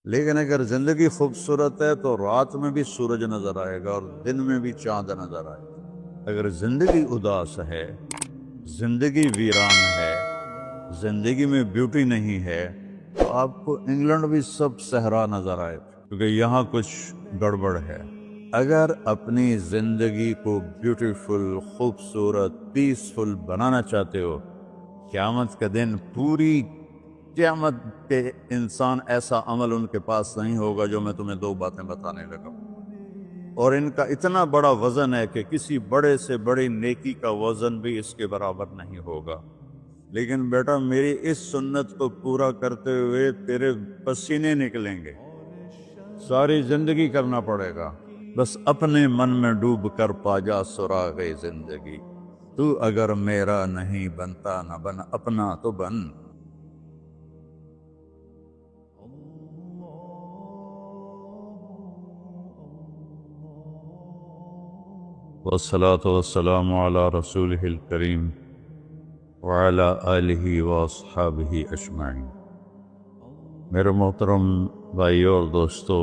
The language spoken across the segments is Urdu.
لیکن اگر زندگی خوبصورت ہے تو رات میں بھی سورج نظر آئے گا اور دن میں بھی چاند نظر آئے گا۔ اگر زندگی اداس ہے، زندگی ویران ہے، زندگی میں بیوٹی نہیں ہے، تو آپ کو انگلینڈ بھی سب صحرا نظر آئے گا، کیونکہ یہاں کچھ گڑبڑ ہے۔ اگر اپنی زندگی کو بیوٹیفل، خوبصورت، پیسفل بنانا چاہتے ہو، قیامت کا دن پوری قیامت کے انسان ایسا عمل ان کے پاس نہیں ہوگا جو میں تمہیں دو باتیں بتانے لگا ہوں، اور ان کا اتنا بڑا وزن ہے کہ کسی بڑے سے بڑی نیکی کا وزن بھی اس کے برابر نہیں ہوگا۔ لیکن بیٹا میری اس سنت کو پورا کرتے ہوئے تیرے پسینے نکلیں گے، ساری زندگی کرنا پڑے گا، بس اپنے من میں ڈوب کر پا جا سراغ زندگی۔ تو اگر میرا نہیں بنتا نہ بن اپنا تو بن۔ والصلاة والسلام على رسوله الكريم وعلى آلہ واصحابہ اجمعین۔ میرے محترم بھائیو اور دوستو،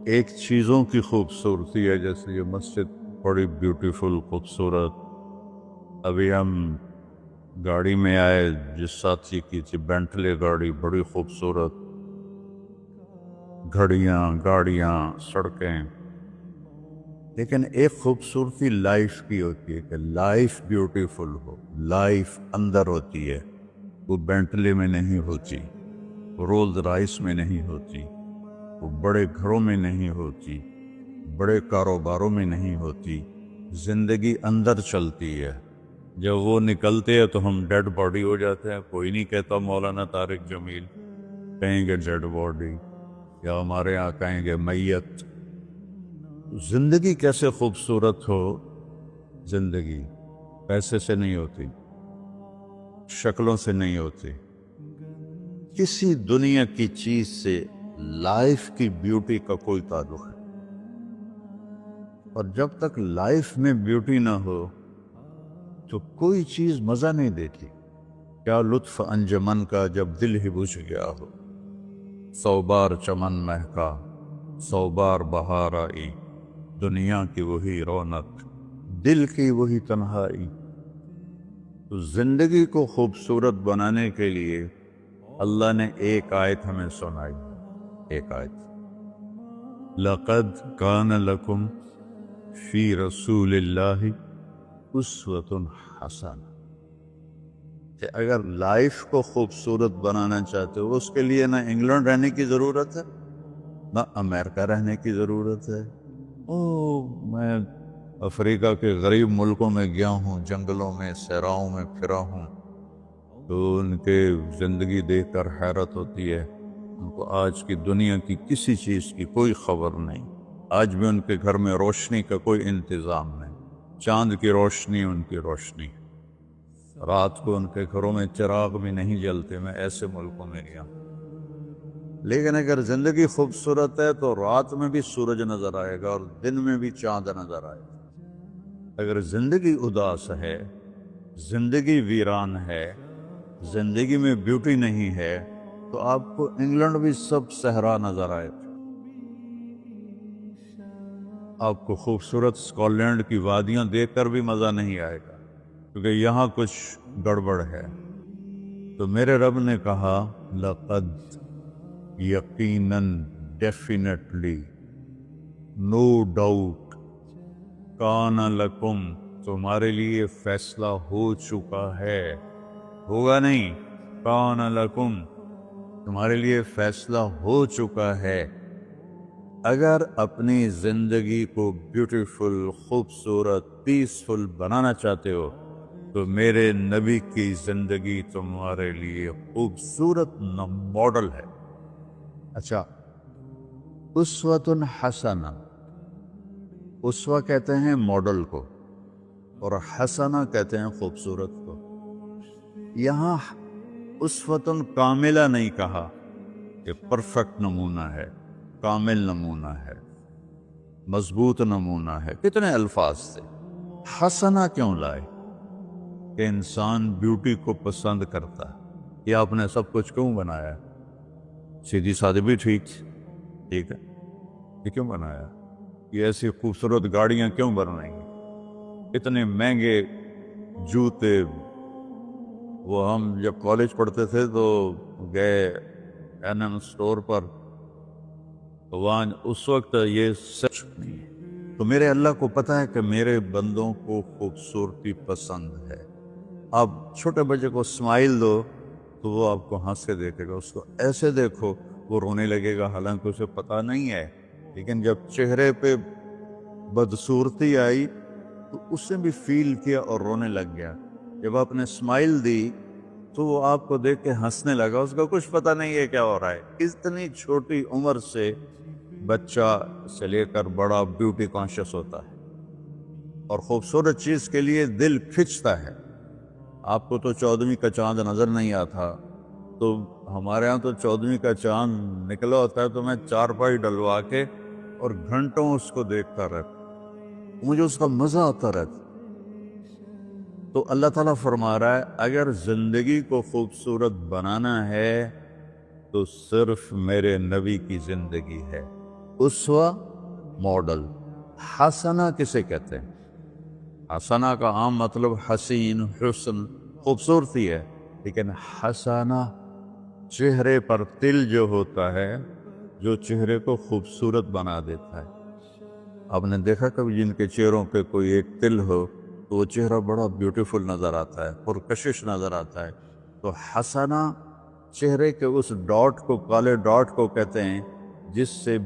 ایک چیزوں کی خوبصورتی ہے، جیسے یہ مسجد بڑی بیوٹیفل خوبصورت۔ ابھی ہم گاڑی میں آئے، جس ساتھی کی تھی بینٹلے گاڑی، بڑی خوبصورت، گھڑیاں، گاڑیاں، سڑکیں۔ لیکن ایک خوبصورتی لائف کی ہوتی ہے کہ لائف بیوٹیفل ہو، لائف اندر ہوتی ہے، وہ بینٹلے میں نہیں ہوتی، وہ رولز رائس میں نہیں ہوتی، وہ بڑے گھروں میں نہیں ہوتی، بڑے کاروباروں میں نہیں ہوتی۔ زندگی اندر چلتی ہے۔ جب وہ نکلتے ہیں تو ہم ڈیڈ باڈی ہو جاتے ہیں۔ کوئی نہیں کہتا مولانا طارق جمیل، کہیں گے ڈیڈ باڈی، یا ہمارے یہاں کہیں گے میت۔ زندگی کیسے خوبصورت ہو؟ زندگی پیسے سے نہیں ہوتی، شکلوں سے نہیں ہوتی، کسی دنیا کی چیز سے لائف کی بیوٹی کا کوئی تعلق ہے۔ اور جب تک لائف میں بیوٹی نہ ہو تو کوئی چیز مزہ نہیں دیتی۔ کیا لطف انجمن کا جب دل ہی بجھ گیا ہو، 100 بار چمن مہکا، 100 بار بہار آئی، دنیا کی وہی رونق، دل کی وہی تنہائی۔ تو زندگی کو خوبصورت بنانے کے لیے اللہ نے ایک آیت ہمیں سنائی، ایک آیت، لَقَدْ كَانَ لَكُمْ فِي رَسُولِ اللَّهِ أُسْوَةٌ حَسَنَةٌ، کہ اگر لائف کو خوبصورت بنانا چاہتے ہو، اس کے لیے نہ انگلینڈ رہنے کی ضرورت ہے، نہ امریکہ رہنے کی ضرورت ہے۔ میں افریقہ کے غریب ملکوں میں گیا ہوں، جنگلوں میں، صحراؤں میں پھرا ہوں، تو ان کے زندگی دیکھ کر حیرت ہوتی ہے۔ ان کو آج کی دنیا کی کسی چیز کی کوئی خبر نہیں۔ آج بھی ان کے گھر میں روشنی کا کوئی انتظام نہیں، چاند کی روشنی ان کی روشنی، رات کو ان کے گھروں میں چراغ بھی نہیں جلتے۔ میں ایسے ملکوں میں گیا۔ لیکن اگر زندگی خوبصورت ہے تو رات میں بھی سورج نظر آئے گا اور دن میں بھی چاند نظر آئے گا۔ اگر زندگی اداس ہے، زندگی ویران ہے، زندگی میں بیوٹی نہیں ہے، تو آپ کو انگلینڈ بھی سب صحرا نظر آئے گا۔ آپ کو خوبصورت اسکاٹ لینڈ کی وادیاں دیکھ کر بھی مزہ نہیں آئے گا، کیونکہ یہاں کچھ گڑبڑ ہے۔ تو میرے رب نے کہا، لقد، یقیناً، ڈیفینیٹلی، نو ڈاؤٹ، کان لکم، تمہارے لیے فیصلہ ہو چکا ہے، ہوگا نہیں، کان لکم، تمہارے لیے فیصلہ ہو چکا ہے۔ اگر اپنی زندگی کو بیوٹیفل، خوبصورت، پیسفل بنانا چاہتے ہو تو میرے نبی کی زندگی تمہارے لیے خوبصورت ماڈل ہے۔ اچھا، اسوۃ حسنہ، اسوہ کہتے ہیں ماڈل کو، اور حسنہ کہتے ہیں خوبصورت کو۔ یہاں اسوۃ کاملہ نہیں کہا کہ پرفیکٹ نمونہ ہے، کامل نمونہ ہے، مضبوط نمونہ ہے، کتنے الفاظ تھے۔ حسنہ کیوں لائے؟ کہ انسان بیوٹی کو پسند کرتا ہے۔ یہ آپ نے سب کچھ کیوں بنایا؟ سیدھی سادی بھی ٹھیک، ٹھیک ہے، یہ کیوں بنایا؟ یہ ایسی خوبصورت گاڑیاں کیوں بنائیں گے؟ اتنے مہنگے جوتے؟ وہ ہم جب کالج پڑھتے تھے تو گئے این اسٹور پر، تو وہاں اس وقت یہ سچ نہیں ہے۔ تو میرے اللہ کو پتہ ہے کہ میرے بندوں کو خوبصورتی پسند ہے۔ آپ چھوٹے بچے کو اسمائل دو تو وہ آپ کو ہنس کے دیکھے گا، اس کو ایسے دیکھو وہ رونے لگے گا، حالانکہ اسے پتہ نہیں ہے، لیکن جب چہرے پہ بدصورتی آئی تو اس نے بھی فیل کیا اور رونے لگ گیا۔ جب آپ نے اسمائل دی تو وہ آپ کو دیکھ کے ہنسنے لگا، اس کا کچھ پتہ نہیں ہے کیا ہو رہا ہے۔ اتنی چھوٹی عمر سے بچہ سے لے کر بڑا بیوٹی کانشیس ہوتا ہے اور خوبصورت چیز کے لیے دل کھنچتا ہے۔ آپ کو تو 14ویں کا چاند نظر نہیں آتا، تو ہمارے ہاں تو 14ویں کا چاند نکلا ہوتا ہے تو میں چارپائی ڈلوا کے اور گھنٹوں اس کو دیکھتا رہتا، مجھے اس کا مزہ آتا رہتا۔ تو اللہ تعالیٰ فرما رہا ہے اگر زندگی کو خوبصورت بنانا ہے تو صرف میرے نبی کی زندگی ہے۔ اسوہ، ماڈل۔ حسنہ کسے کہتے ہیں؟ حسنہ کا عام مطلب حسین، حسن، خوبصورتی ہے، لیکن حسنہ چہرے پر تل جو ہوتا ہے، جو چہرے کو خوبصورت بنا دیتا ہے۔ آپ نے دیکھا کبھی جن کے چہروں پہ کوئی ایک تل ہو تو وہ چہرہ بڑا بیوٹیفل نظر آتا ہے، پرکشش نظر آتا ہے۔ تو حسنہ چہرے کے اس ڈاٹ کو، کالے ڈاٹ کو کہتے ہیں جس سے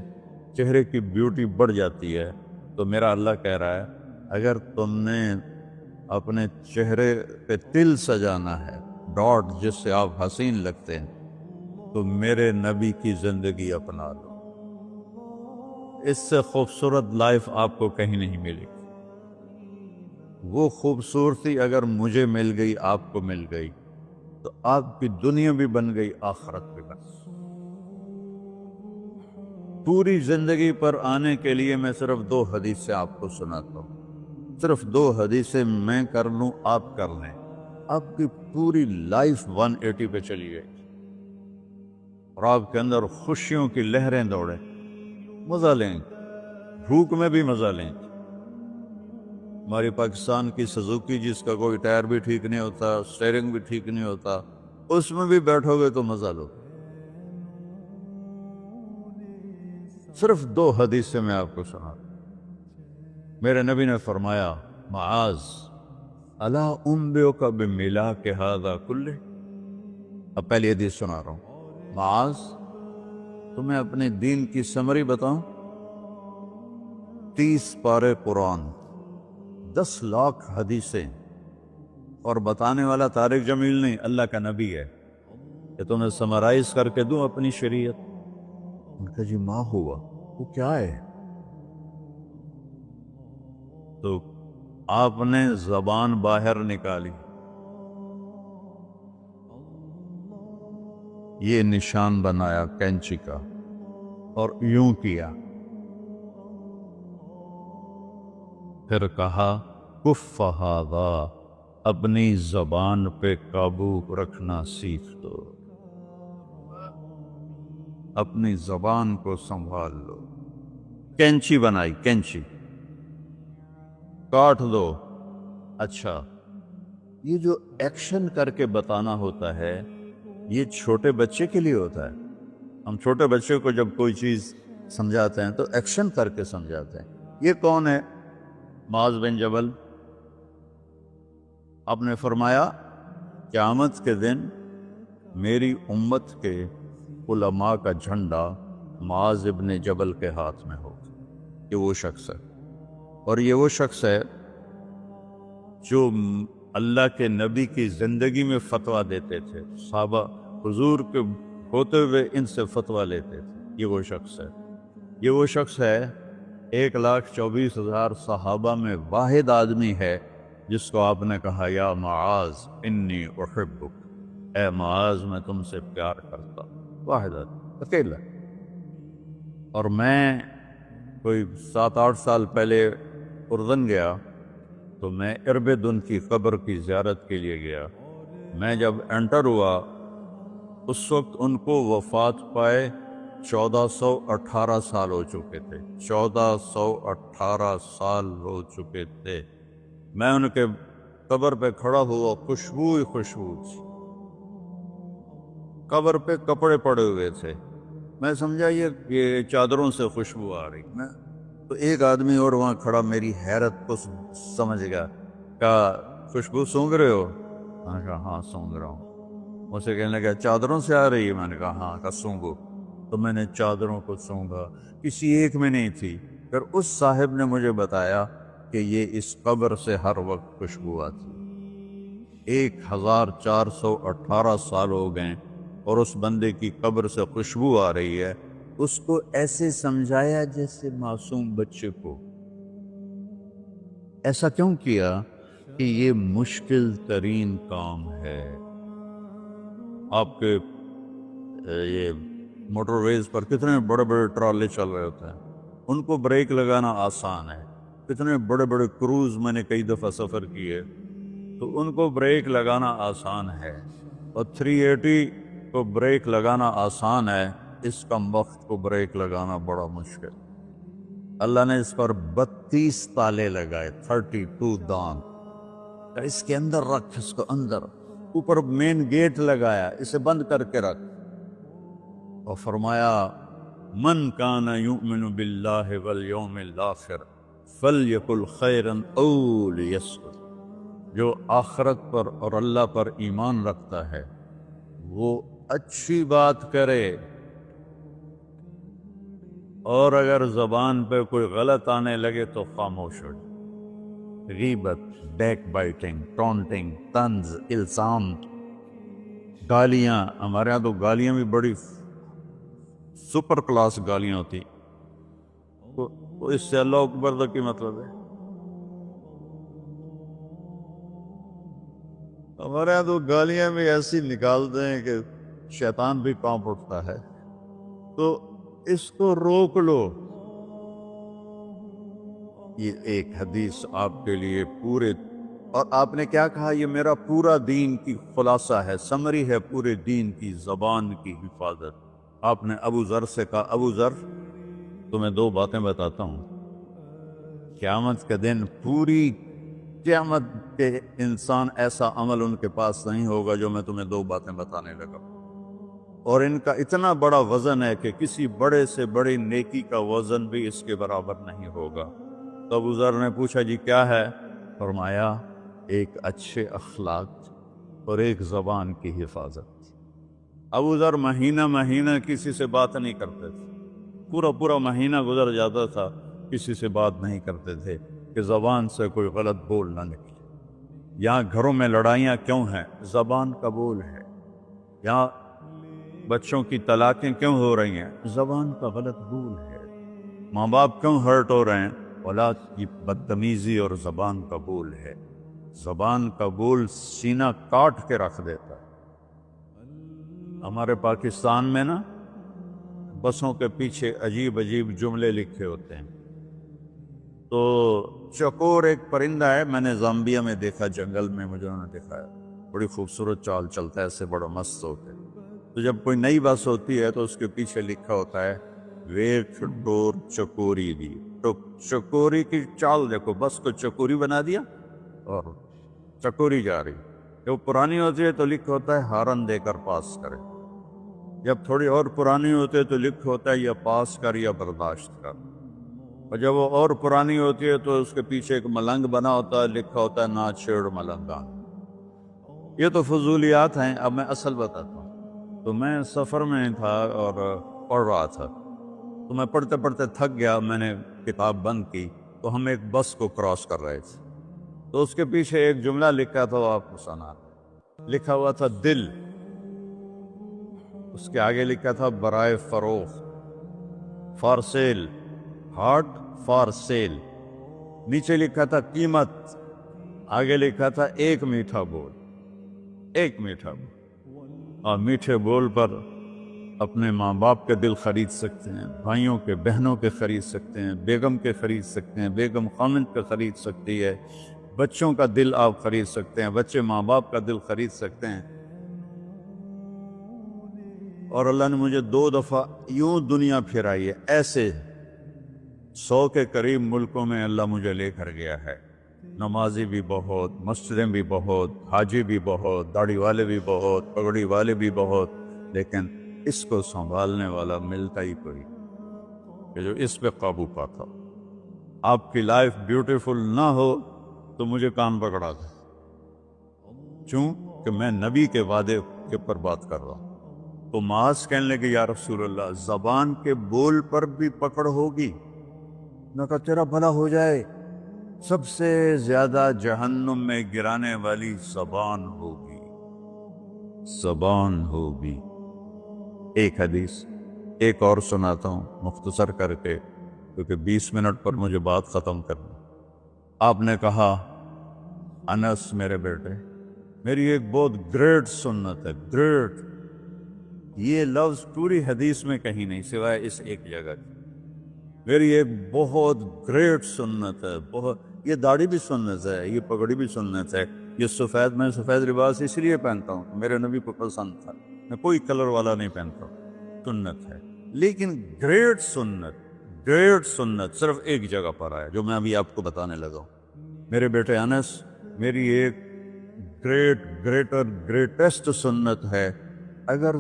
چہرے کی بیوٹی بڑھ جاتی ہے۔ تو میرا اللہ کہہ رہا ہے اگر تم نے اپنے چہرے پہ تل سجانا ہے، ڈاٹ جس سے آپ حسین لگتے ہیں، تو میرے نبی کی زندگی اپنا لو۔ اس سے خوبصورت لائف آپ کو کہیں نہیں ملے گی۔ وہ خوبصورتی اگر مجھے مل گئی، آپ کو مل گئی، تو آپ کی دنیا بھی بن گئی، آخرت بھی بن گئی۔ پوری زندگی پر آنے کے لیے میں صرف 2 حدیثیں آپ کو سناتا ہوں، صرف 2 حدیثیں میں کر لوں، آپ کر لیں، آپ کی پوری لائف 180 پہ چلی گئی اور آپ کے اندر خوشیوں کی لہریں دوڑیں، مزہ لیں، بھوک میں بھی مزہ لیں۔ ہماری پاکستان کی سزوکی جس کا کوئی ٹائر بھی ٹھیک نہیں ہوتا، سٹیئرنگ بھی ٹھیک نہیں ہوتا، اس میں بھی بیٹھو گے تو مزہ لو۔ صرف 2 حدیثیں میں آپ کو سنا دوں۔ میرے نبی نے فرمایا معاذ الا انبئک بملاک ھذا کلہ۔ اب پہلی حدیث سنا رہا ہوں۔ معاذ تمہیں اپنے دین کی سمری بتاؤں؟ 30 پارے قرآن، 10 لاکھ حدیثیں، اور بتانے والا طارق جمیل نہیں، اللہ کا نبی ہے، کہ تمہیں سمرائز کر کے دوں اپنی شریعت۔ ان کا جی ماں ہوا، وہ کیا ہے؟ تو آپ نے زبان باہر نکالی، یہ نشان بنایا کینچی کا اور یوں کیا، پھر کہا کف ھذا، اپنی زبان پہ قابو رکھنا سیکھ دو، اپنی زبان کو سنبھال لو۔ کینچی بنائی، کینچی، کاٹ دو۔ اچھا، یہ جو ایکشن کر کے بتانا ہوتا ہے یہ چھوٹے بچے کے لیے ہوتا ہے۔ ہم چھوٹے بچے کو جب کوئی چیز سمجھاتے ہیں تو ایکشن کر کے سمجھاتے ہیں۔ یہ کون ہے؟ معاذ بن جبل۔ آپ نے فرمایا قیامت کے دن میری امت کے علماء کا جھنڈا معاذ بن جبل کے ہاتھ میں ہوگا۔ یہ وہ شخص ہے، اور یہ وہ شخص ہے جو اللہ کے نبی کی زندگی میں فتویٰ دیتے تھے، صحابہ حضور کے ہوتے ہوئے ان سے فتویٰ لیتے تھے۔ یہ وہ شخص ہے، یہ وہ شخص ہے 1,24,000 صحابہ میں واحد آدمی ہے جس کو آپ نے کہا یا معاذ انی احبک، اے معاذ میں تم سے پیار کرتا ہوں۔ واحد آدمی، اکیلا۔ اور میں کوئی 7-8 سال پہلے اردن گیا تو میں اربدن کی قبر کی زیارت کے لیے گیا۔ میں جب انٹر ہوا اس وقت ان کو وفات پائے 1418 سال ہو چکے تھے، 1418 سال ہو چکے تھے۔ میں ان کے قبر پہ کھڑا ہوا، خوشبو ہی خوشبو تھی، قبر پہ کپڑے پڑے ہوئے تھے۔ میں سمجھا یہ چادروں سے خوشبو آ رہی۔ میں تو ایک آدمی اور وہاں کھڑا میری حیرت کو سمجھ گیا، کہا خوشبو سونگ رہے ہو؟ میں نے کہا ہاں سونگ رہا ہوں۔ مجھ سے کہنے لگا چادروں سے آ رہی ہے؟ میں نے کہا ہاں۔ کہا سونگو۔ تو میں نے چادروں کو سونگا، کسی ایک میں نہیں تھی۔ پھر اس صاحب نے مجھے بتایا کہ یہ اس قبر سے ہر وقت خوشبو آتی۔ 1418 سال ہو گئے اور اس بندے کی قبر سے خوشبو آ رہی ہے۔ اس کو ایسے سمجھایا جیسے معصوم بچے کو۔ ایسا کیوں کیا؟ کہ یہ مشکل ترین کام ہے۔ آپ کے یہ موٹر ویز پر کتنے بڑے بڑے ٹرالے چل رہے ہوتے ہیں، ان کو بریک لگانا آسان ہے۔ کتنے بڑے بڑے کروز میں نے کئی دفعہ سفر کیے، تو ان کو بریک لگانا آسان ہے، اور 380 کو بریک لگانا آسان ہے، اس کم وقت کو بریک لگانا بڑا مشکل۔ اللہ نے اس پر 32 تالے لگائے، 32 دان۔ اس کے اندر رکھ، اس کو اندر، اوپر مین گیٹ لگایا، اسے بند کر کے رکھ، اور فرمایا من کان یؤمن باللہ والیوم الآخر فلیقل خیرا او لیسکت۔ جو آخرت پر اور اللہ پر ایمان رکھتا ہے وہ اچھی بات کرے، اور اگر زبان پہ کوئی غلط آنے لگے تو خاموش ہو جائے۔ غیبت، بیک بائٹنگ، ٹونٹنگ، طنز، الزام، گالیاں۔ ہمارے ہاں تو گالیاں بھی بڑی سپر کلاس گالیاں ہوتی، تو اس سے اللہ اکبر تک کی مطلب ہے۔ ہمارے یہاں تو گالیاں بھی ایسی نکالتے ہیں کہ شیطان بھی کانپ اٹھتا ہے۔ تو اس کو روک لو۔ یہ ایک حدیث آپ کے لیے پورے، اور آپ نے کیا کہا؟ یہ میرا پورا دین کی خلاصہ ہے، سمری ہے پورے دین کی، زبان کی حفاظت۔ آپ نے ابو ذر سے کہا ابو ذر تمہیں 2 باتیں بتاتا ہوں، قیامت کے دن پوری قیامت کے انسان ایسا عمل ان کے پاس نہیں ہوگا جو میں تمہیں 2 باتیں بتانے لگا، اور ان کا اتنا بڑا وزن ہے کہ کسی بڑے سے بڑی نیکی کا وزن بھی اس کے برابر نہیں ہوگا۔ تو ابو ذر نے پوچھا جی کیا ہے؟ فرمایا ایک اچھے اخلاق اور ایک زبان کی حفاظت۔ ابو ذر مہینہ مہینہ کسی سے بات نہیں کرتے تھے، پورا مہینہ گزر جاتا تھا کسی سے بات نہیں کرتے تھے کہ زبان سے کوئی غلط بول نہ نکلے۔ یہاں گھروں میں لڑائیاں کیوں ہیں؟ زبان کا بول ہے۔ یہاں بچوں کی طلاقیں کیوں ہو رہی ہیں؟ زبان کا غلط بول ہے۔ ماں باپ کیوں ہرٹ ہو رہے ہیں؟ اولاد کی بدتمیزی اور زبان کا بول ہے۔ زبان کا بول سینہ کاٹ کے رکھ دیتا ہے۔ ہمارے پاکستان میں نا بسوں کے پیچھے عجیب عجیب جملے لکھے ہوتے ہیں۔ تو چکور ایک پرندہ ہے، میں نے زامبیا میں دیکھا، جنگل میں مجھے انہوں نے دکھایا، بڑی خوبصورت چال چلتا ہے، ایسے بڑا مست ہوتا ہے۔ تو جب کوئی نئی بس ہوتی ہے تو اس کے پیچھے لکھا ہوتا ہے ویٹ ڈور چکوری دی۔ تو چکوری کی چال دیکھو، بس کو چکوری بنا دیا اور چکوری جا رہی۔ جب پرانی ہوتی ہے تو لکھا ہوتا ہے ہارن دے کر پاس کرے، جب تھوڑی اور پرانی ہوتی ہے تو لکھا ہوتا ہے یا پاس کر یا برداشت کر، اور جب وہ اور پرانی ہوتی ہے تو اس کے پیچھے ایک ملنگ بنا ہوتا ہے، لکھا ہوتا ہے نہ چھیڑ ملنگان۔ یہ تو فضولیات ہیں، اب میں اصل بتاتا ہوں۔ تو میں سفر میں تھا اور پڑھ رہا تھا، تو میں پڑھتے پڑھتے تھک گیا، میں نے کتاب بند کی، تو ہم ایک بس کو کراس کر رہے تھے، تو اس کے پیچھے ایک جملہ لکھا تھا، وہ آپ کو سنا، لکھا ہوا تھا دل، اس کے آگے لکھا تھا برائے فروخت، for sale, heart for sale, نیچے لکھا تھا قیمت، آگے لکھا تھا ایک میٹھا بول، ایک میٹھا بول۔ اور میٹھے بول پر اپنے ماں باپ کے دل خرید سکتے ہیں، بھائیوں کے بہنوں کے خرید سکتے ہیں، بیگم کے خرید سکتے ہیں، بیگم خامند کا خرید سکتی ہے، بچوں کا دل آپ خرید سکتے ہیں، بچے ماں باپ کا دل خرید سکتے ہیں۔ اور اللہ نے مجھے 2 دفعہ یوں دنیا پھرائی ہے، ایسے 100 کے قریب ملکوں میں اللہ مجھے لے کر گیا ہے، نمازی بھی بہت، مسجدیں بھی بہت، حاجی بھی بہت، داڑھی والے بھی بہت، پگڑی والے بھی بہت، لیکن اس کو سنبھالنے والا ملتا ہی کوئی کہ جو اس پہ قابو پاتا ہو۔ آپ کی لائف بیوٹیفل نہ ہو تو مجھے کان پکڑا دے، کیوں کہ میں نبی کے وعدے کے پر بات کر رہا ہوں۔ تو معاذ کہنے لگے یا رسول اللہ زبان کے بول پر بھی پکڑ ہوگی؟ میں کہا تیرا بھلا ہو جائے، سب سے زیادہ جہنم میں گرانے والی زبان ہوگی، زبان ہوگی۔ ایک حدیث ایک اور سناتا ہوں مختصر کر کے، کیونکہ 20 منٹ پر مجھے بات ختم کرنی۔ آپ نے کہا انس میرے بیٹے، میری ایک بہت گریٹ سنت ہے، گریٹ، یہ لفظ پوری حدیث میں کہیں نہیں سوائے اس ایک جگہ کی، میری ایک بہت گریٹ سنت ہے، بہت، یہ داڑھی بھی سنت ہے، یہ پگڑی بھی سنت ہے، یہ سفید، میں سفید لباس اس لیے پہنتا ہوں، میرے نبی کو پسند تھا، میں کوئی کلر والا نہیں پہنتا ہوں، سنت ہے، لیکن گریٹ سنت صرف ایک جگہ پر آیا جو میں ابھی آپ کو بتانے لگا ہوں۔ میرے بیٹے انس، میری ایک گریٹسٹ سنت ہے، اگر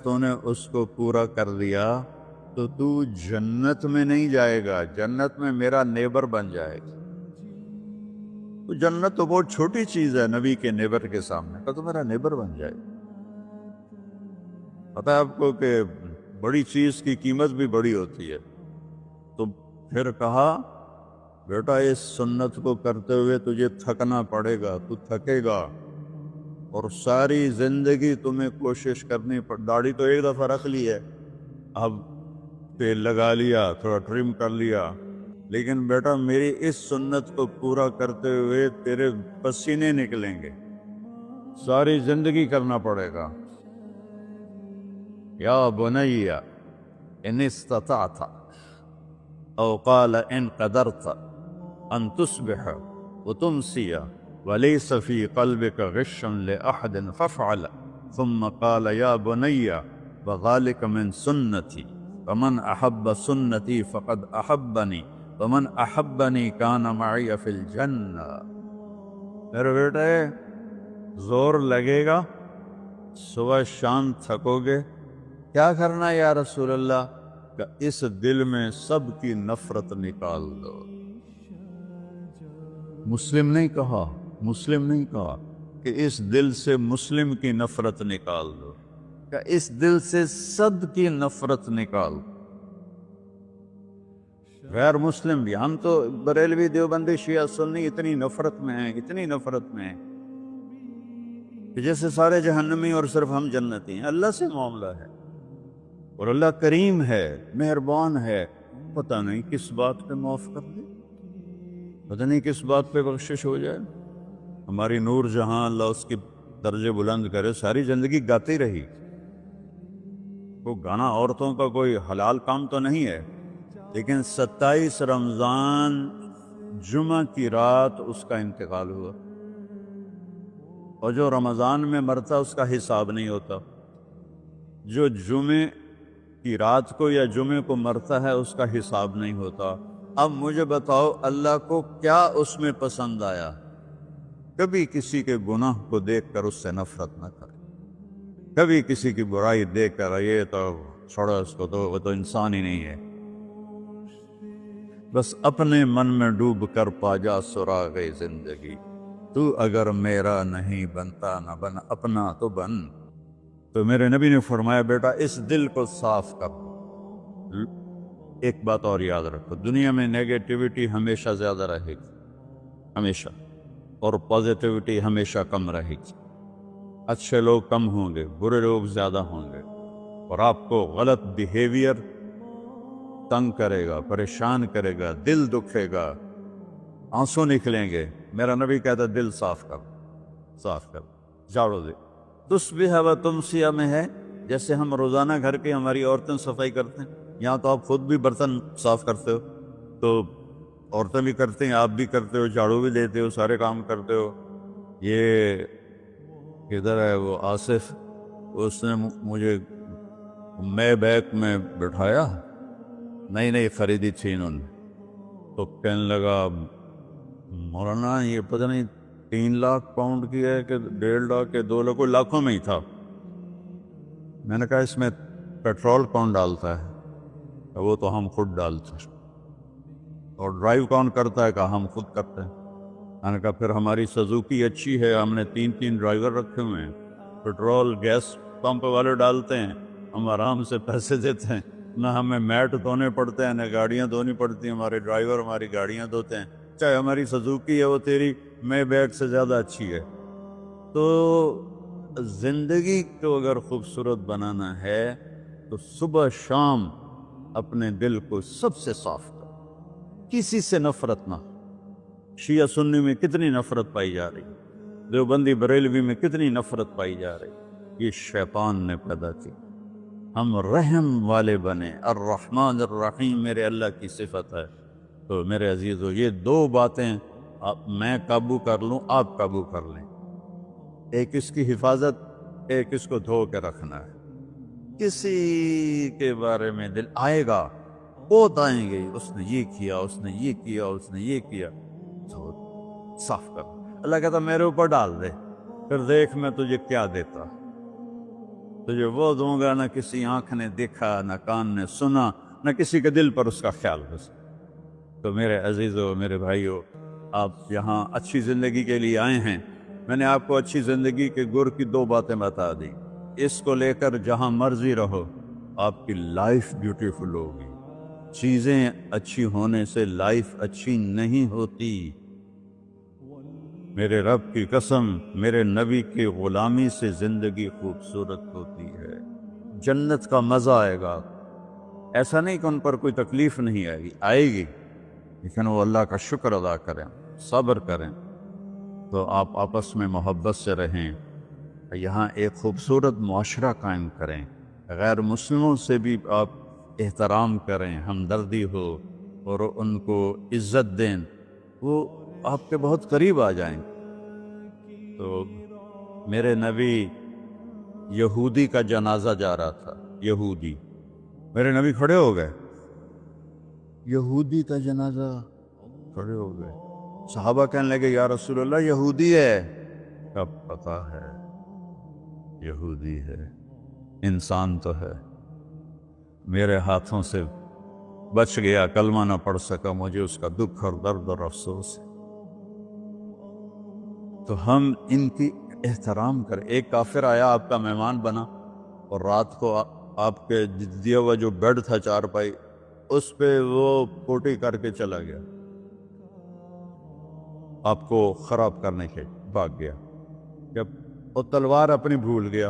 تو نے اس کو پورا کر دیا تو تو جنت میں نہیں جائے گا، جنت میں میرا نیبر بن جائے گا۔ تو جنت تو بہت چھوٹی چیز ہے نبی کے نیبر کے سامنے، تو میرا نیبر بن جائے گا۔ پتہ ہے آپ کو کہ بڑی چیز کی قیمت بھی بڑی ہوتی ہے۔ تو پھر کہا بیٹا اس سنت کو کرتے ہوئے تجھے تھکنا پڑے گا، تو تھکے گا، اور ساری زندگی تمہیں کوشش کرنی داڑھی تو ایک دفعہ رکھ لی ہے، اب تیل لگا لیا، تھوڑا ٹرم کر لیا، لیکن بیٹا میری اس سنت کو پورا کرتے ہوئے تیرے پسینے نکلیں گے، ساری زندگی کرنا پڑے گا۔ یا بنی ان استطعت او قال ان قدرت ان تصبح وتمسی وليس في قلبك غش لأحد فافعل، ثم قال يا بني وذلك من سنتي فمن أحب سنتي فقد أحبني ومن أحبني كان معي في الجنة۔ میرے بیٹے زور لگے گا، صبح شام تھکو گے، کیا کرنا یا رسول اللہ؟ کہ اس دل میں سب کی نفرت نکال دو۔ مسلم نہیں کہا کہ اس دل سے مسلم کی نفرت نکال دو، کہ اس دل سے سب کی نفرت نکال دو۔ غیر مسلم بھی، ہم تو بریلوی دیوبندی شیعہ سنی اتنی نفرت میں ہیں کہ جیسے سارے جہنمی اور صرف ہم جنتی ہیں۔ اللہ سے معاملہ ہے، اور اللہ کریم ہے، مہربان ہے، پتہ نہیں کس بات پہ معاف کر دے، پتہ نہیں کس بات پہ بخشش ہو جائے۔ ہماری نور جہاں، اللہ اس کی درجے بلند کرے، ساری زندگی گاتی رہی۔ وہ گانا عورتوں کا کوئی حلال کام تو نہیں ہے، لیکن 27 رمضان جمعہ کی رات اس کا انتقال ہوا، اور جو رمضان میں مرتا اس کا حساب نہیں ہوتا، جو جمعے کی رات کو یا جمعے کو مرتا ہے اس کا حساب نہیں ہوتا۔ اب مجھے بتاؤ اللہ کو کیا اس میں پسند آیا؟ کبھی کسی کے گناہ کو دیکھ کر اس سے نفرت نہ کرے، کبھی کسی کی برائی دیکھ کر یہ تو چھوڑو اس کو، تو وہ تو انسان ہی نہیں ہے۔ بس اپنے من میں ڈوب کر پا جا سراغ زندگی، تو اگر میرا نہیں بنتا نہ بن، اپنا تو بن۔ تو میرے نبی نے فرمایا بیٹا اس دل کو صاف کر۔ ایک بات اور یاد رکھو، دنیا میں نیگیٹیوٹی ہمیشہ زیادہ رہے گی، ہمیشہ، اور پازیٹیوٹی ہمیشہ کم رہے گی۔ اچھے لوگ کم ہوں گے، برے لوگ زیادہ ہوں گے، اور آپ کو غلط بیہیویئر تنگ کرے گا، پریشان کرے گا، دل دکھے گا، آنسو نکلیں گے۔ میرا نبی کہتا دل صاف کر، جھاڑو دے۔ تصبح و تمسیہ میں ہے، جیسے ہم روزانہ گھر کے ہماری عورتیں صفائی کرتے ہیں، یہاں تو آپ خود بھی برتن صاف کرتے ہو، تو عورتیں بھی کرتے ہیں، آپ بھی کرتے ہو، جھاڑو بھی دیتے ہو، سارے کام کرتے ہو۔ یہ کدھر ہے وہ آصف؟ اس نے مجھے میں بیک میں بٹھایا، نئی خریدی تھی انہوں نے، تو کہنے لگا مولانا یہ پتہ نہیں 3 لاکھ پاؤنڈ کی ہے کہ 1.5 لاکھ کے 2 لاکھ، کوئی لاکھوں میں ہی تھا۔ میں نے کہا اس میں پیٹرول کون ڈالتا ہے؟ وہ تو ہم خود ڈالتے ہیں۔ اور ڈرائیو کون کرتا ہے؟ کہا ہم خود کرتے ہیں۔ میں نے کہا پھر ہماری سزوکی اچھی ہے، ہم نے 3 ڈرائیور رکھے ہوئے ہیں، پیٹرول گیس پمپ والے ڈالتے ہیں، ہم آرام سے پیسے دیتے ہیں، نہ ہمیں میٹ دھونے پڑتے ہیں، نہ گاڑیاں دھونی پڑتی ہیں، ہمارے ڈرائیور ہماری گاڑیاں دھوتے ہیں، چاہے ہماری سزوکی ہے وہ تیری میں بیگ سے زیادہ اچھی ہے۔ تو زندگی کو اگر خوبصورت بنانا ہے تو صبح شام اپنے دل کو سب سے صاف کرو، کسی سے نفرت نہ۔ شیعہ سنی میں کتنی نفرت پائی جا رہی، دیوبندی بریلوی میں کتنی نفرت پائی جا رہی، یہ شیطان نے پیدا کی۔ ہم رحم والے بنے، الرحمن الرحیم میرے اللہ کی صفت ہے۔ تو میرے عزیزو یہ 2 باتیں میں قابو کر لوں، آپ قابو کر لیں، ایک اس کی حفاظت، ایک اس کو دھو کے رکھنا ہے۔ کسی کے بارے میں دل آئے گا، بہت آئیں گے، اس نے یہ کیا، اس نے یہ کیا، اس نے یہ کیا، تو صاف کر۔ اللہ کہتا میرے اوپر ڈال دے، پھر دیکھ میں تجھے کیا دیتا، تجھے وہ دوں گا نہ کسی آنکھ نے دیکھا، نہ کان نے سنا، نہ کسی کے دل پر اس کا خیال بس۔ تو میرے عزیزو، میرے بھائیو، آپ یہاں اچھی زندگی کے لیے آئے ہیں۔ میں نے آپ کو اچھی زندگی کے گر کی 2 باتیں بتا دی، اس کو لے کر جہاں مرضی رہو، آپ کی لائف بیوٹیفل ہوگی۔ چیزیں اچھی ہونے سے لائف اچھی نہیں ہوتی۔ میرے رب کی قسم، میرے نبی کی غلامی سے زندگی خوبصورت ہوتی ہے، جنت کا مزہ آئے گا۔ ایسا نہیں کہ ان پر کوئی تکلیف نہیں آئے گی، آئے گی، لیکن وہ اللہ کا شکر ادا کریں، صبر کریں۔ تو آپ آپس میں محبت سے رہیں، یہاں ایک خوبصورت معاشرہ قائم کریں، غیر مسلموں سے بھی آپ احترام کریں، ہمدردی ہو اور ان کو عزت دیں، وہ آپ کے بہت قریب آ جائیں۔ تو میرے نبی یہودی کا جنازہ جا رہا تھا، یہودی، میرے نبی کھڑے ہو گئے، یہودی کا جنازہ، کھڑے ہو گئے۔ صحابہ کہنے لگے یا رسول اللہ یہودی ہے، کب پتا ہے یہودی ہے، انسان تو ہے، میرے ہاتھوں سے بچ گیا، کلمہ نہ پڑھ سکا، مجھے اس کا دکھ اور درد اور افسوس ہے۔ تو ہم ان کی احترام کریں۔ ایک کافر آیا، آپ کا مہمان بنا، اور رات کو آپ کے دیا ہوا جو بیڈ تھا چارپائی، اس پہ وہ پوٹی کر کے چلا گیا، آپ کو خراب کرنے کے بھاگ گیا، جب وہ تلوار اپنی بھول گیا۔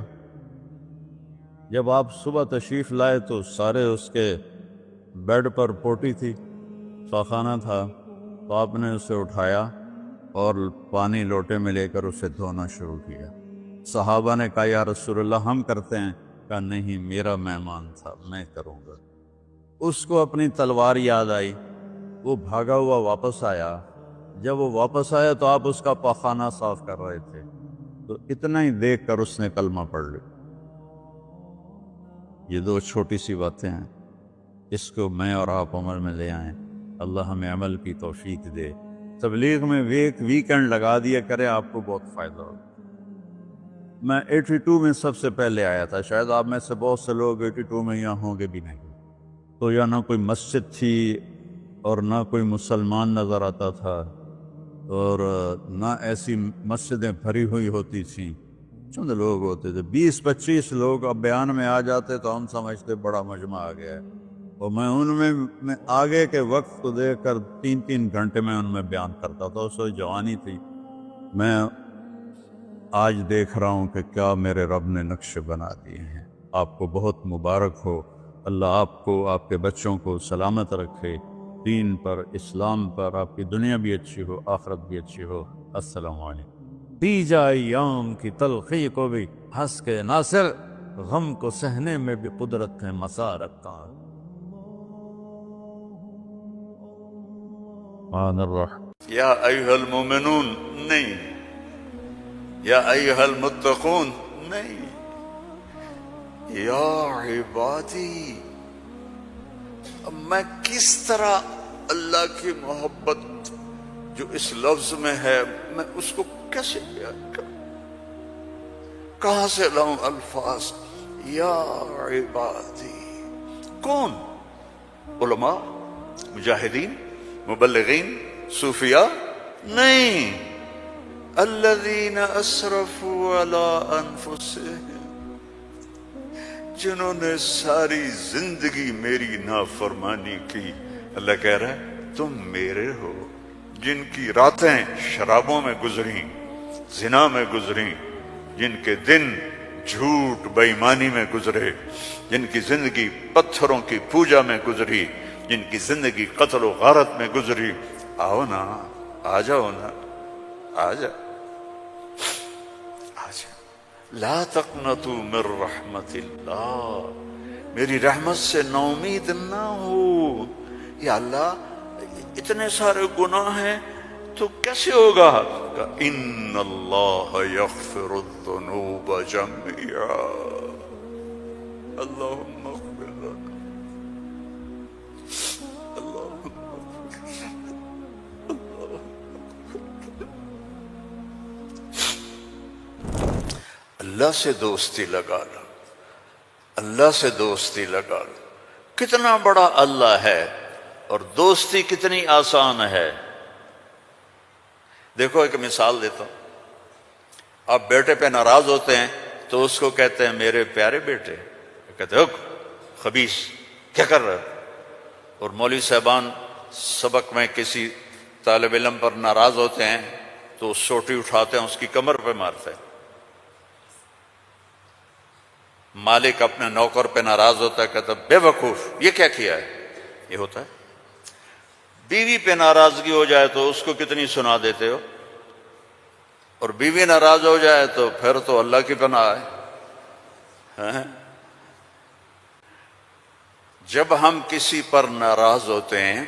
جب آپ صبح تشریف لائے تو سارے اس کے بیڈ پر پوٹی تھی، خانہ تھا، تو آپ نے اسے اٹھایا اور پانی لوٹے میں لے کر اسے دھونا شروع کیا۔ صحابہ نے کہا یا رسول اللہ ہم کرتے ہیں، کہا نہیں میرا مہمان تھا، میں کروں گا۔ اس کو اپنی تلوار یاد آئی، وہ بھاگا ہوا واپس آیا۔ جب وہ واپس آیا تو آپ اس کا پاخانہ صاف کر رہے تھے، تو اتنا ہی دیکھ کر اس نے کلمہ پڑھ لیا۔ یہ 2 چھوٹی سی باتیں ہیں، اس کو میں اور آپ عمل میں لے آئیں، اللہ ہمیں عمل کی توفیق دے۔ تبلیغ میں ویکنڈ لگا دیا کرے، آپ کو بہت فائدہ ہوگا۔ میں 82 میں سب سے پہلے آیا تھا، شاید آپ میں سے بہت سے لوگ 82 میں یہاں ہوں گے بھی نہیں۔ تو یا نہ کوئی مسجد تھی اور نہ کوئی مسلمان نظر آتا تھا، اور نہ ایسی مسجدیں بھری ہوئی ہوتی تھیں، چند لوگ ہوتے تھے، 20-25 لوگ اب بیان میں آ جاتے تو ہم سمجھتے بڑا مجمع آ گیا ہے، اور میں ان میں آگے کے وقت کو دیکھ کر 3 گھنٹے میں ان میں بیان کرتا تھا۔ اس وقت جوانی تھی۔ میں آج دیکھ رہا ہوں کہ کیا میرے رب نے نقش بنا دیے ہیں۔ آپ کو بہت مبارک ہو، اللہ آپ کو، آپ کے بچوں کو سلامت رکھے، دین پر، اسلام پر، آپ کی دنیا بھی اچھی ہو، آخرت بھی اچھی ہو۔ السلام علیکم۔ پی جائے ایام کی تلخی کو بھی ہنس کے ناصر، غم کو سہنے میں بھی قدرت ہے مسارت کا۔ یا ایھا المومنون نہیں، یا ایھا المتقون نہیں، یا عبادی، اب میں کس طرح اللہ کی محبت جو اس لفظ میں ہے میں اس کو کیسے بیان کروں، کہاں سے لاؤں الفاظ؟ یا عبادی، کون؟ علماء، مجاہدین، مبلغین، صوفیاء؟ نہیں، الذین اسرفوا علی انفسہم، جنہوں نے ساری زندگی میری نافرمانی کی۔ اللہ کہہ رہا ہے تم میرے ہو، جن کی راتیں شرابوں میں گزری، زنا میں گزری، جن کے دن جھوٹ بے ایمانی میں گزرے، جن کی زندگی پتھروں کی پوجا میں گزری، جن کی زندگی قتل و غارت میں گزری، آؤ نا، آ جاؤ نا، آ جاؤ، آ جاؤ۔ لا تقنطوا من رحمت اللہ، میری رحمت سے ناامید نہ ہو۔ یا اللہ اتنے سارے گناہ ہیں تو کیسے ہوگا؟ ان اللہ یغفر الذنوب جميعا، اللہم اغفر لنا، اللہم اللہ سے دوستی لگا لو، اللہ سے دوستی لگا لو۔ کتنا بڑا اللہ ہے اور دوستی کتنی آسان ہے۔ دیکھو ایک مثال دیتا ہوں، آپ بیٹے پہ ناراض ہوتے ہیں تو اس کو کہتے ہیں میرے پیارے بیٹے، کہتے ہیں خبیث کیا کر رہا ہے؟ اور مولوی صاحبان سبق میں کسی طالب علم پر ناراض ہوتے ہیں تو سوٹی اٹھاتے ہیں اس کی کمر پہ مارتے ہیں۔ مالک اپنے نوکر پہ ناراض ہوتا ہے، کہتا ہے بے وقوف یہ کیا کیا ہے؟ یہ ہوتا ہے۔ بیوی پہ ناراضگی ہو جائے تو اس کو کتنی سنا دیتے ہو، اور بیوی ناراض ہو جائے تو پھر تو اللہ کی پناہ ہے۔ جب ہم کسی پر ناراض ہوتے ہیں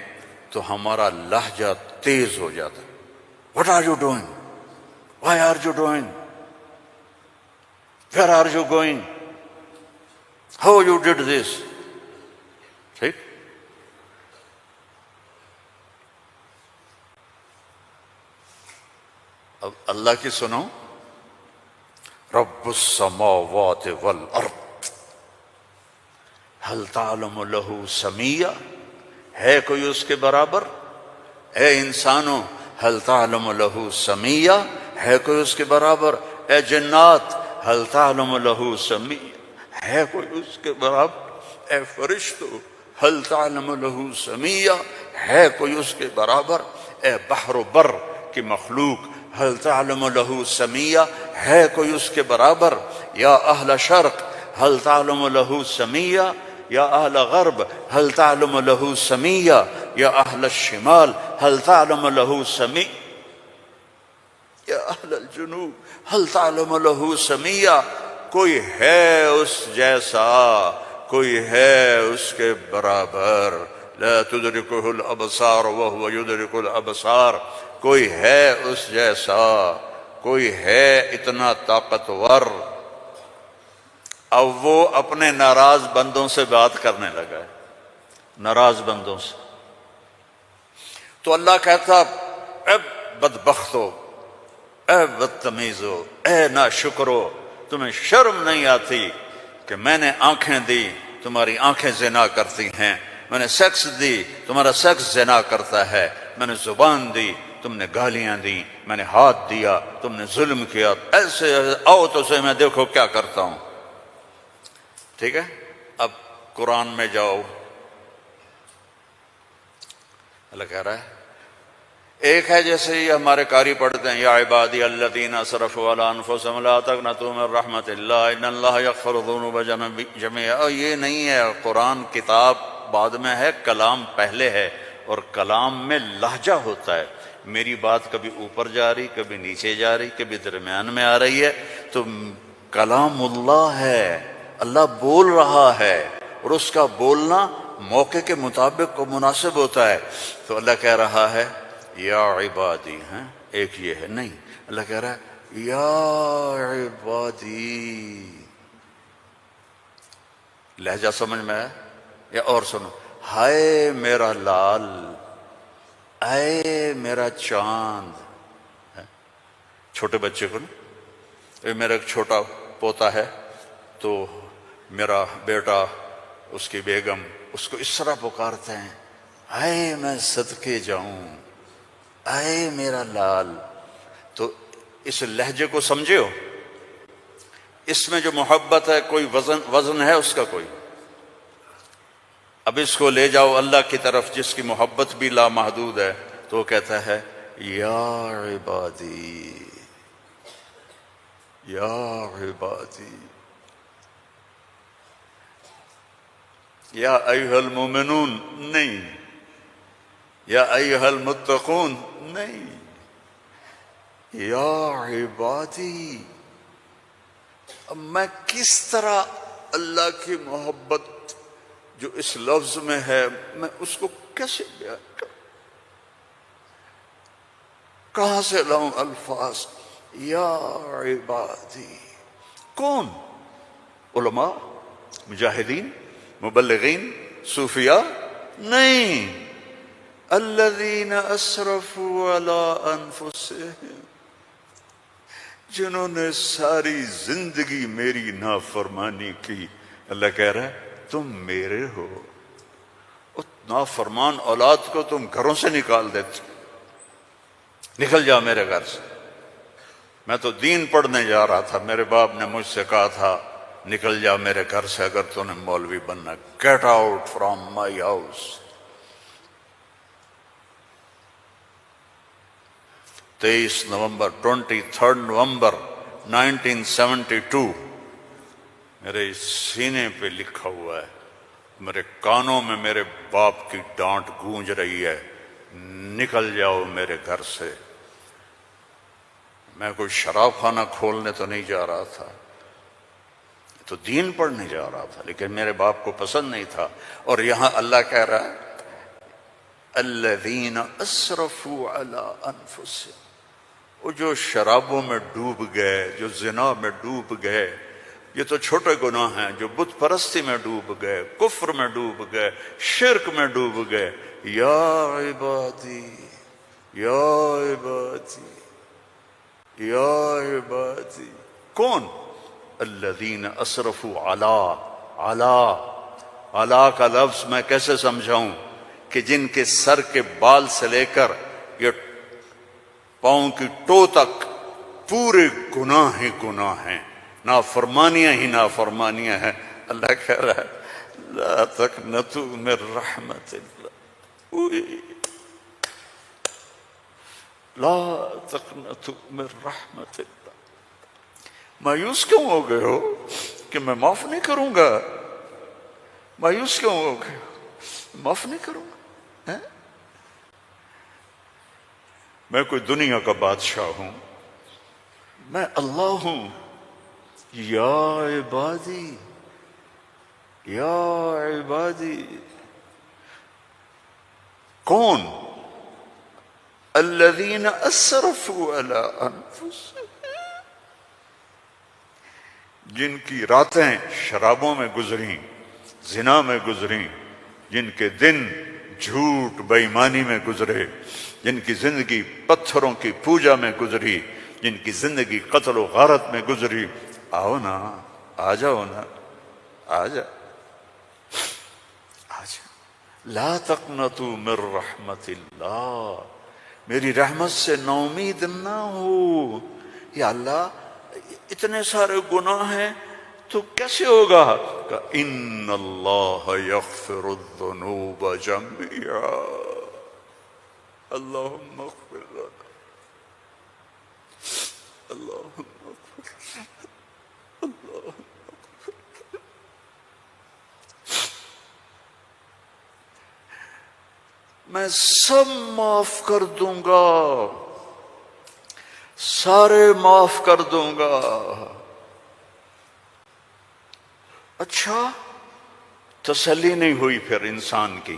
تو ہمارا لہجہ تیز ہو جاتا ہے۔ What are you doing? Why are you doing? Where are you going? How you did this? ٹھیک؟ اب اللہ کی سنو، رب السماوات والارض هل تعلم له سمیہ، ہے کوئی اس کے برابر؟ اے انسانوں هل تعلم له سمیہ، ہے کوئی اس کے برابر؟ اے جنات هل تعلم له سمیہ، ہے کوئی اس کے برابر؟ اے فرشتو هل تعلم له سمیہ، ہے کوئی اس کے برابر؟ اے بحر و بر کی مخلوق هل تعلم له سمیہ، ہے کوئی اس کے برابر؟ یا اہل شرق هل تعلم له سمیہ، یا اہل غرب هل تعلم له سمیہ، یا اہل الشمال هل تعلم له سمیہ، یا اہل الجنوب هل تعلم له سمیہ۔ کوئی ہے اس جیسا، کوئی ہے اس کے برابر؟ لا تدرکہ الابصار وهو یدرک الابصار، کوئی ہے اس جیسا، کوئی ہے اتنا طاقتور۔ اب وہ اپنے ناراض بندوں سے بات کرنے لگا ہے، ناراض بندوں سے۔ تو اللہ کہتا اے بدبختو، اے بدتمیزو، اے ناشکرو، تمہیں شرم نہیں آتی کہ میں نے آنکھیں دی، تمہاری آنکھیں زنا کرتی ہیں، میں نے سیکس دی، تمہارا سیکس زنا کرتا ہے، میں نے زبان دی، تم نے گالیاں دی، میں نے ہاتھ دیا، تم نے ظلم کیا، ایسے آؤ تو سے میں دیکھو کیا کرتا ہوں۔ ٹھیک ہے، اب قرآن میں جاؤ، اللہ کہہ رہا ہے ایک ہے جیسے یہ ہمارے قاری پڑھتے ہیں، یا عبادی الذین اسرفوا علی انفسہم لا تقنطوا من رحمت اللہ ان اللہ یغفر الذنوب جميعا۔ یہ نہیں ہے، قرآن کتاب بعد میں ہے، کلام پہلے ہے، اور کلام میں لہجہ ہوتا ہے۔ میری بات کبھی اوپر جا رہی، کبھی نیچے جا رہی، کبھی درمیان میں آ رہی ہے، تو کلام اللہ ہے، اللہ بول رہا ہے، اور اس کا بولنا موقع کے مطابق کو مناسب ہوتا ہے۔ تو اللہ کہہ رہا ہے یا عبادی، ہیں ایک یہ ہے نہیں، اللہ کہہ رہا ہے یا عبادی، لہجہ سمجھ میں ہے یا اور سنو؟ ہائے میرا لال، اے میرا چاند. چھوٹے بچے کو نا، میرا ایک چھوٹا پوتا ہے تو میرا بیٹا، اس کی بیگم اس کو اس طرح پکارتے ہیں، اے میں صدقے جاؤں، اے میرا لال. تو اس لہجے کو سمجھے ہو؟ اس میں جو محبت ہے کوئی وزن ہے اس کا کوئی؟ اب اس کو لے جاؤ اللہ کی طرف جس کی محبت بھی لامحدود ہے، تو وہ کہتا ہے یا عبادی، یا عبادی، یا ایھا المومنون نہیں، یا ایھا المتقون نہیں، یا عبادی. اب میں کس طرح اللہ کی محبت جو اس لفظ میں ہے میں اس کو کیسے بیان کروں؟ کہاں سے لاؤں الفاظ؟ یا عبادی. کون؟ علماء، مجاہدین، مبلغین، صوفیاء؟ نہیں. الذین اسرفوا علی انفسہم، جنہوں نے ساری زندگی میری نافرمانی کی. اللہ کہہ رہا ہے تم میرے ہو. اس نافرمان اولاد کو تم گھروں سے نکال دیتے، نکل جا میرے گھر سے. میں تو دین پڑھنے جا رہا تھا، میرے باپ نے مجھ سے کہا تھا نکل جا میرے گھر سے اگر تو نے مولوی بننا. Get out from my house. 23 نومبر 23 نومبر 1972 میرے سینے پہ لکھا ہوا ہے. میرے کانوں میں میرے باپ کی ڈانٹ گونج رہی ہے، نکل جاؤ میرے گھر سے. میں کوئی شراب خانہ کھولنے تو نہیں جا رہا تھا، تو دین پڑھنے جا رہا تھا، لیکن میرے باپ کو پسند نہیں تھا. اور یہاں اللہ کہہ رہا ہے الذین اسرفوا علی انفسہم، وہ جو شرابوں میں ڈوب گئے، جو زنا میں ڈوب گئے. یہ تو چھوٹے گناہ ہیں. جو بت پرستی میں ڈوب گئے، کفر میں ڈوب گئے، شرک میں ڈوب گئے. یا عبادی، یا عبادی، یا عبادی. کون؟ الذین اسرفوا علی کا لفظ میں کیسے سمجھاؤں کہ جن کے سر کے بال سے لے کر یہ پاؤں کی ٹو تک پورے گناہ ہی گناہ ہیں، نافرمانیاں ہی نافرمانیاں ہیں. اللہ کہہ رہا ہے لا تقنطوا من رحمت اللہ، لا تقنطوا من رحمت اللہ. مایوس کیوں ہو گئے ہو کہ میں معاف نہیں کروں گا؟ مایوس کیوں ہو گئے ہو؟ معاف نہیں کروں گا. میں کوئی دنیا کا بادشاہ ہوں؟ میں اللہ ہوں. یا عبادی، یا عبادی. کون؟ الذین اسرفوا علی انفسہم، جن کی راتیں شرابوں میں گزریں، زنا میں گزریں، جن کے دن جھوٹ بے ایمانی میں گزرے، جن کی زندگی پتھروں کی پوجا میں گزری، جن کی زندگی قتل و غارت میں گزری. آؤ نا، آ جاؤ نا، آ جا، آ جا. لا تقنطوا من رحمت اللہ، میری رحمت سے نا امید نہ ہو. یا اللہ اتنے سارے گناہ ہیں تو کیسے ہوگا؟ کہ ان اللہ یغفر الذنوب جميعا. اللہم اغفر لنا، اللہم اغفر لنا، اللہم. میں سب معاف کر دوں گا، سارے معاف کر دوں گا. اچھا، تسلی نہیں ہوئی پھر انسان کی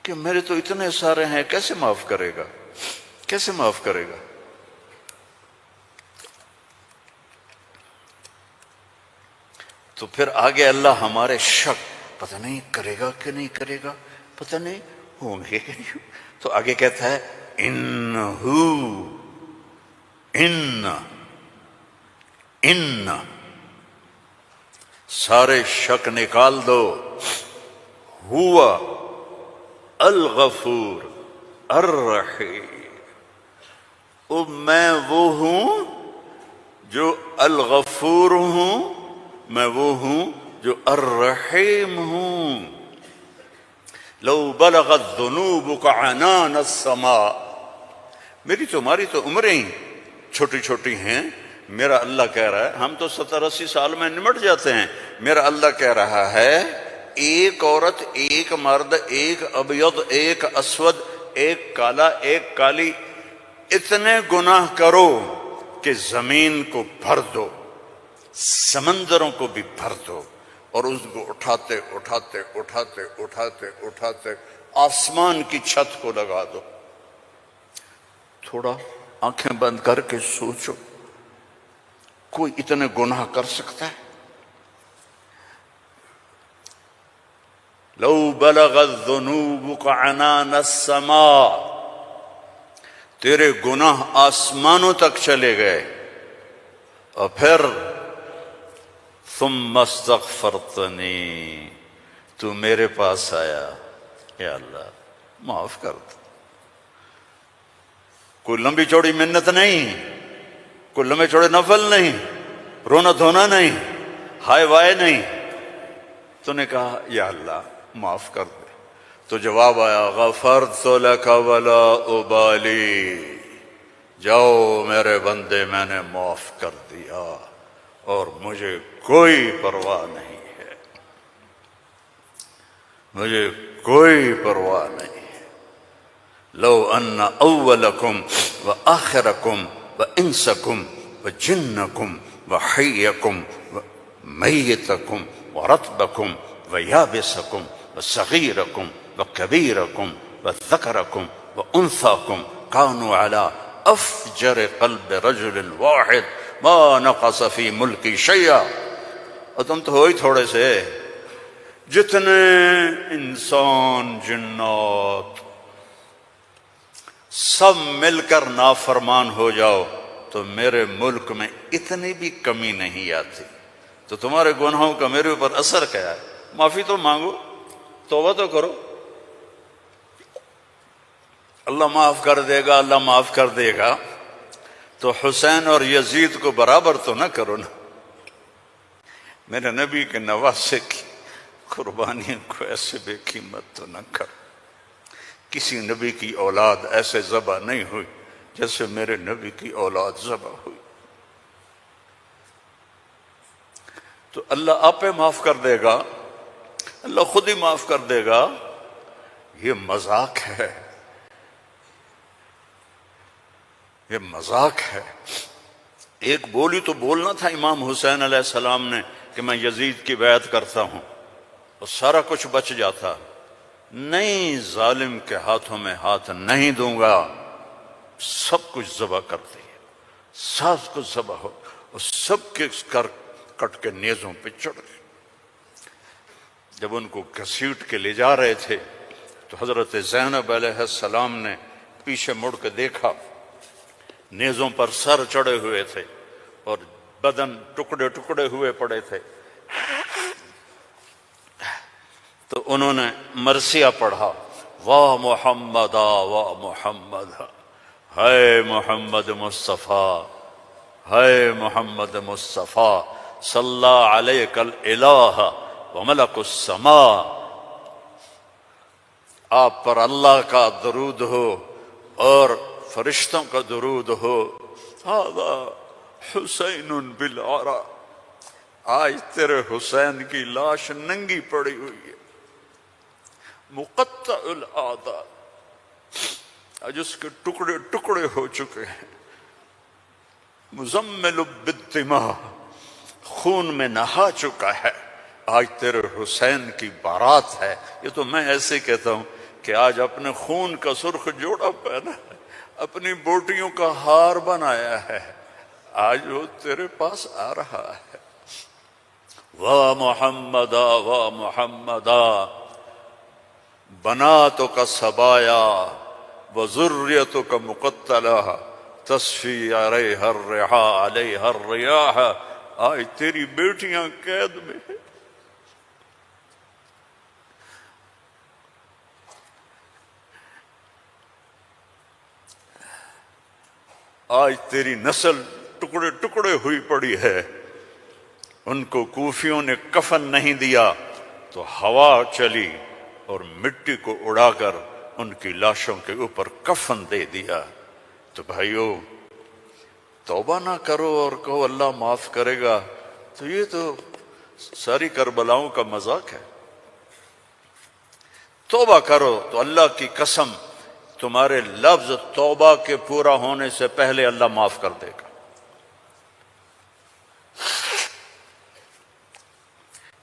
کہ میرے تو اتنے سارے ہیں، کیسے معاف کرے گا؟ کیسے معاف کرے گا؟ تو پھر آگے اللہ ہمارے شک پتہ نہیں کرے گا کہ نہیں کرے گا، پتہ نہیں ہوں گے کہ نہیں، تو آگے کہتا ہے ان سارے شک نکال دو، ہوا الغفور الرحیم، میں وہ ہوں جو الغفور ہوں، میں وہ ہوں جو الرحیم ہوں۔ لو بلغت ذنوبک عنان السماء، میری تمہاری تو عمریں ہی چھوٹی چھوٹی ہیں، میرا اللہ کہہ رہا ہے، ہم تو 70-80 سال میں نمٹ جاتے ہیں، میرا اللہ کہہ رہا ہے ایک عورت، ایک مرد، ایک ابیض، ایک اسود، ایک کالا، ایک کالی، اتنے گناہ کرو کہ زمین کو بھر دو، سمندروں کو بھی بھر دو، اور اس کو اٹھاتے اٹھاتے اٹھاتے اٹھاتے اٹھاتے آسمان کی چھت کو لگا دو۔ تھوڑا آنکھیں بند کر کے سوچو، کوئی اتنے گناہ کر سکتا ہے؟ لو بلغت ذنوبک عنان السماء، تیرے گناہ آسمانوں تک چلے گئے، اور پھر ثم استغفرتنی، تو میرے پاس آیا، یا اللہ معاف کر دو۔ کوئی لمبی چوڑی منت نہیں، کوئی لمبے چوڑے نفل نہیں، رونا دھونا نہیں، ہائے وائے نہیں، تو نے کہا یا اللہ معاف کر دے، تو جواب آیا غفرت لک ولا ابالی، جاؤ میرے بندے میں نے معاف کر دیا اور مجھے کوئی پرواہ نہیں ہے، مجھے کوئی پرواہ نہیں ہے۔ لو ان اولکم وآخرکم وانسکم وجنکم وحیکم ومیتکم ورطبکم ویابسکم وصغیرکم وکبیرکم وذکرکم وانثاکم کانوا علی افجر قلب رجل واحد ما نقص فی ملکی شیئا، اور تم تو ہو ہی تھوڑے سے، جتنے انسان جنات سب مل کر نافرمان ہو جاؤ تو میرے ملک میں اتنی بھی کمی نہیں آتی، تو تمہارے گناہوں کا میرے اوپر اثر کیا ہے؟ معافی تو مانگو، توبہ تو کرو، اللہ معاف کر دے گا، اللہ معاف کر دے گا۔ تو حسین اور یزید کو برابر تو نہ کرو نا، میرے نبی کے نواسے کی قربانی کو ایسے بے قیمت تو نہ کرو۔ کسی نبی کی اولاد ایسے ذبح نہیں ہوئی جیسے میرے نبی کی اولاد ذبح ہوئی، تو اللہ آپ پہ معاف کر دے گا، اللہ خود ہی معاف کر دے گا۔ یہ مذاق ہے، یہ مذاق ہے۔ ایک بولی تو بولنا تھا امام حسین علیہ السلام نے کہ میں یزید کی بیعت کرتا ہوں اور سارا کچھ بچ جاتا، نہیں، ظالم کے ہاتھوں میں ہاتھ نہیں دوں گا، سب کچھ ذبح کر دیا، سب کچھ ذبح ہو، اور سب کے کٹ کے نیزوں پہ چڑھ گئے۔ جب ان کو گھسیٹ کے لے جا رہے تھے تو حضرت زینب علیہ السلام نے پیچھے مڑ کے دیکھا، نیزوں پر سر چڑھے ہوئے تھے اور بدن ٹکڑے ٹکڑے ہوئے پڑے تھے، تو انہوں نے مرثیہ پڑھا، واہ محمد واہ محمد، ہے محمد مصطفیٰ، ہے محمد مصطفیٰ، صلی علیک الالہ وملک السماء، آپ پر اللہ کا درود ہو اور فرشتوں کا درود ہو، ھذا حسین بالعرا، آج تیرے حسین کی لاش ننگی پڑی ہوئی ہے، مقطع الاعضاء، آج اس کے ٹکڑے ٹکڑے ہو چکے ہیں، مزمل بالدماء، خون میں نہا چکا ہے، آج تیرے حسین کی بارات ہے۔ یہ تو میں ایسے کہتا ہوں کہ آج اپنے خون کا سرخ جوڑا پہنا ہے، اپنی بوٹیوں کا ہار بنایا ہے، آج وہ تیرے پاس آ رہا ہے۔ وا محمدا وا محمدا بناتک سبایا وذریتک مقتلہ تصفی علیہ الرحا علیہ الریاح. آج تیری بیٹیاں قید میں ہیں، آج تیری نسل ٹکڑے ٹکڑے ہوئی پڑی ہے. ان کو کوفیوں نے کفن نہیں دیا تو ہوا چلی اور مٹی کو اڑا کر ان کی لاشوں کے اوپر کفن دے دیا. تو بھائیو توبہ نہ کرو اور کہو اللہ معاف کرے گا، تو یہ تو ساری کربلاؤں کا مذاق ہے. توبہ کرو تو اللہ کی قسم تمہارے لفظ توبہ کے پورا ہونے سے پہلے اللہ معاف کر دے گا.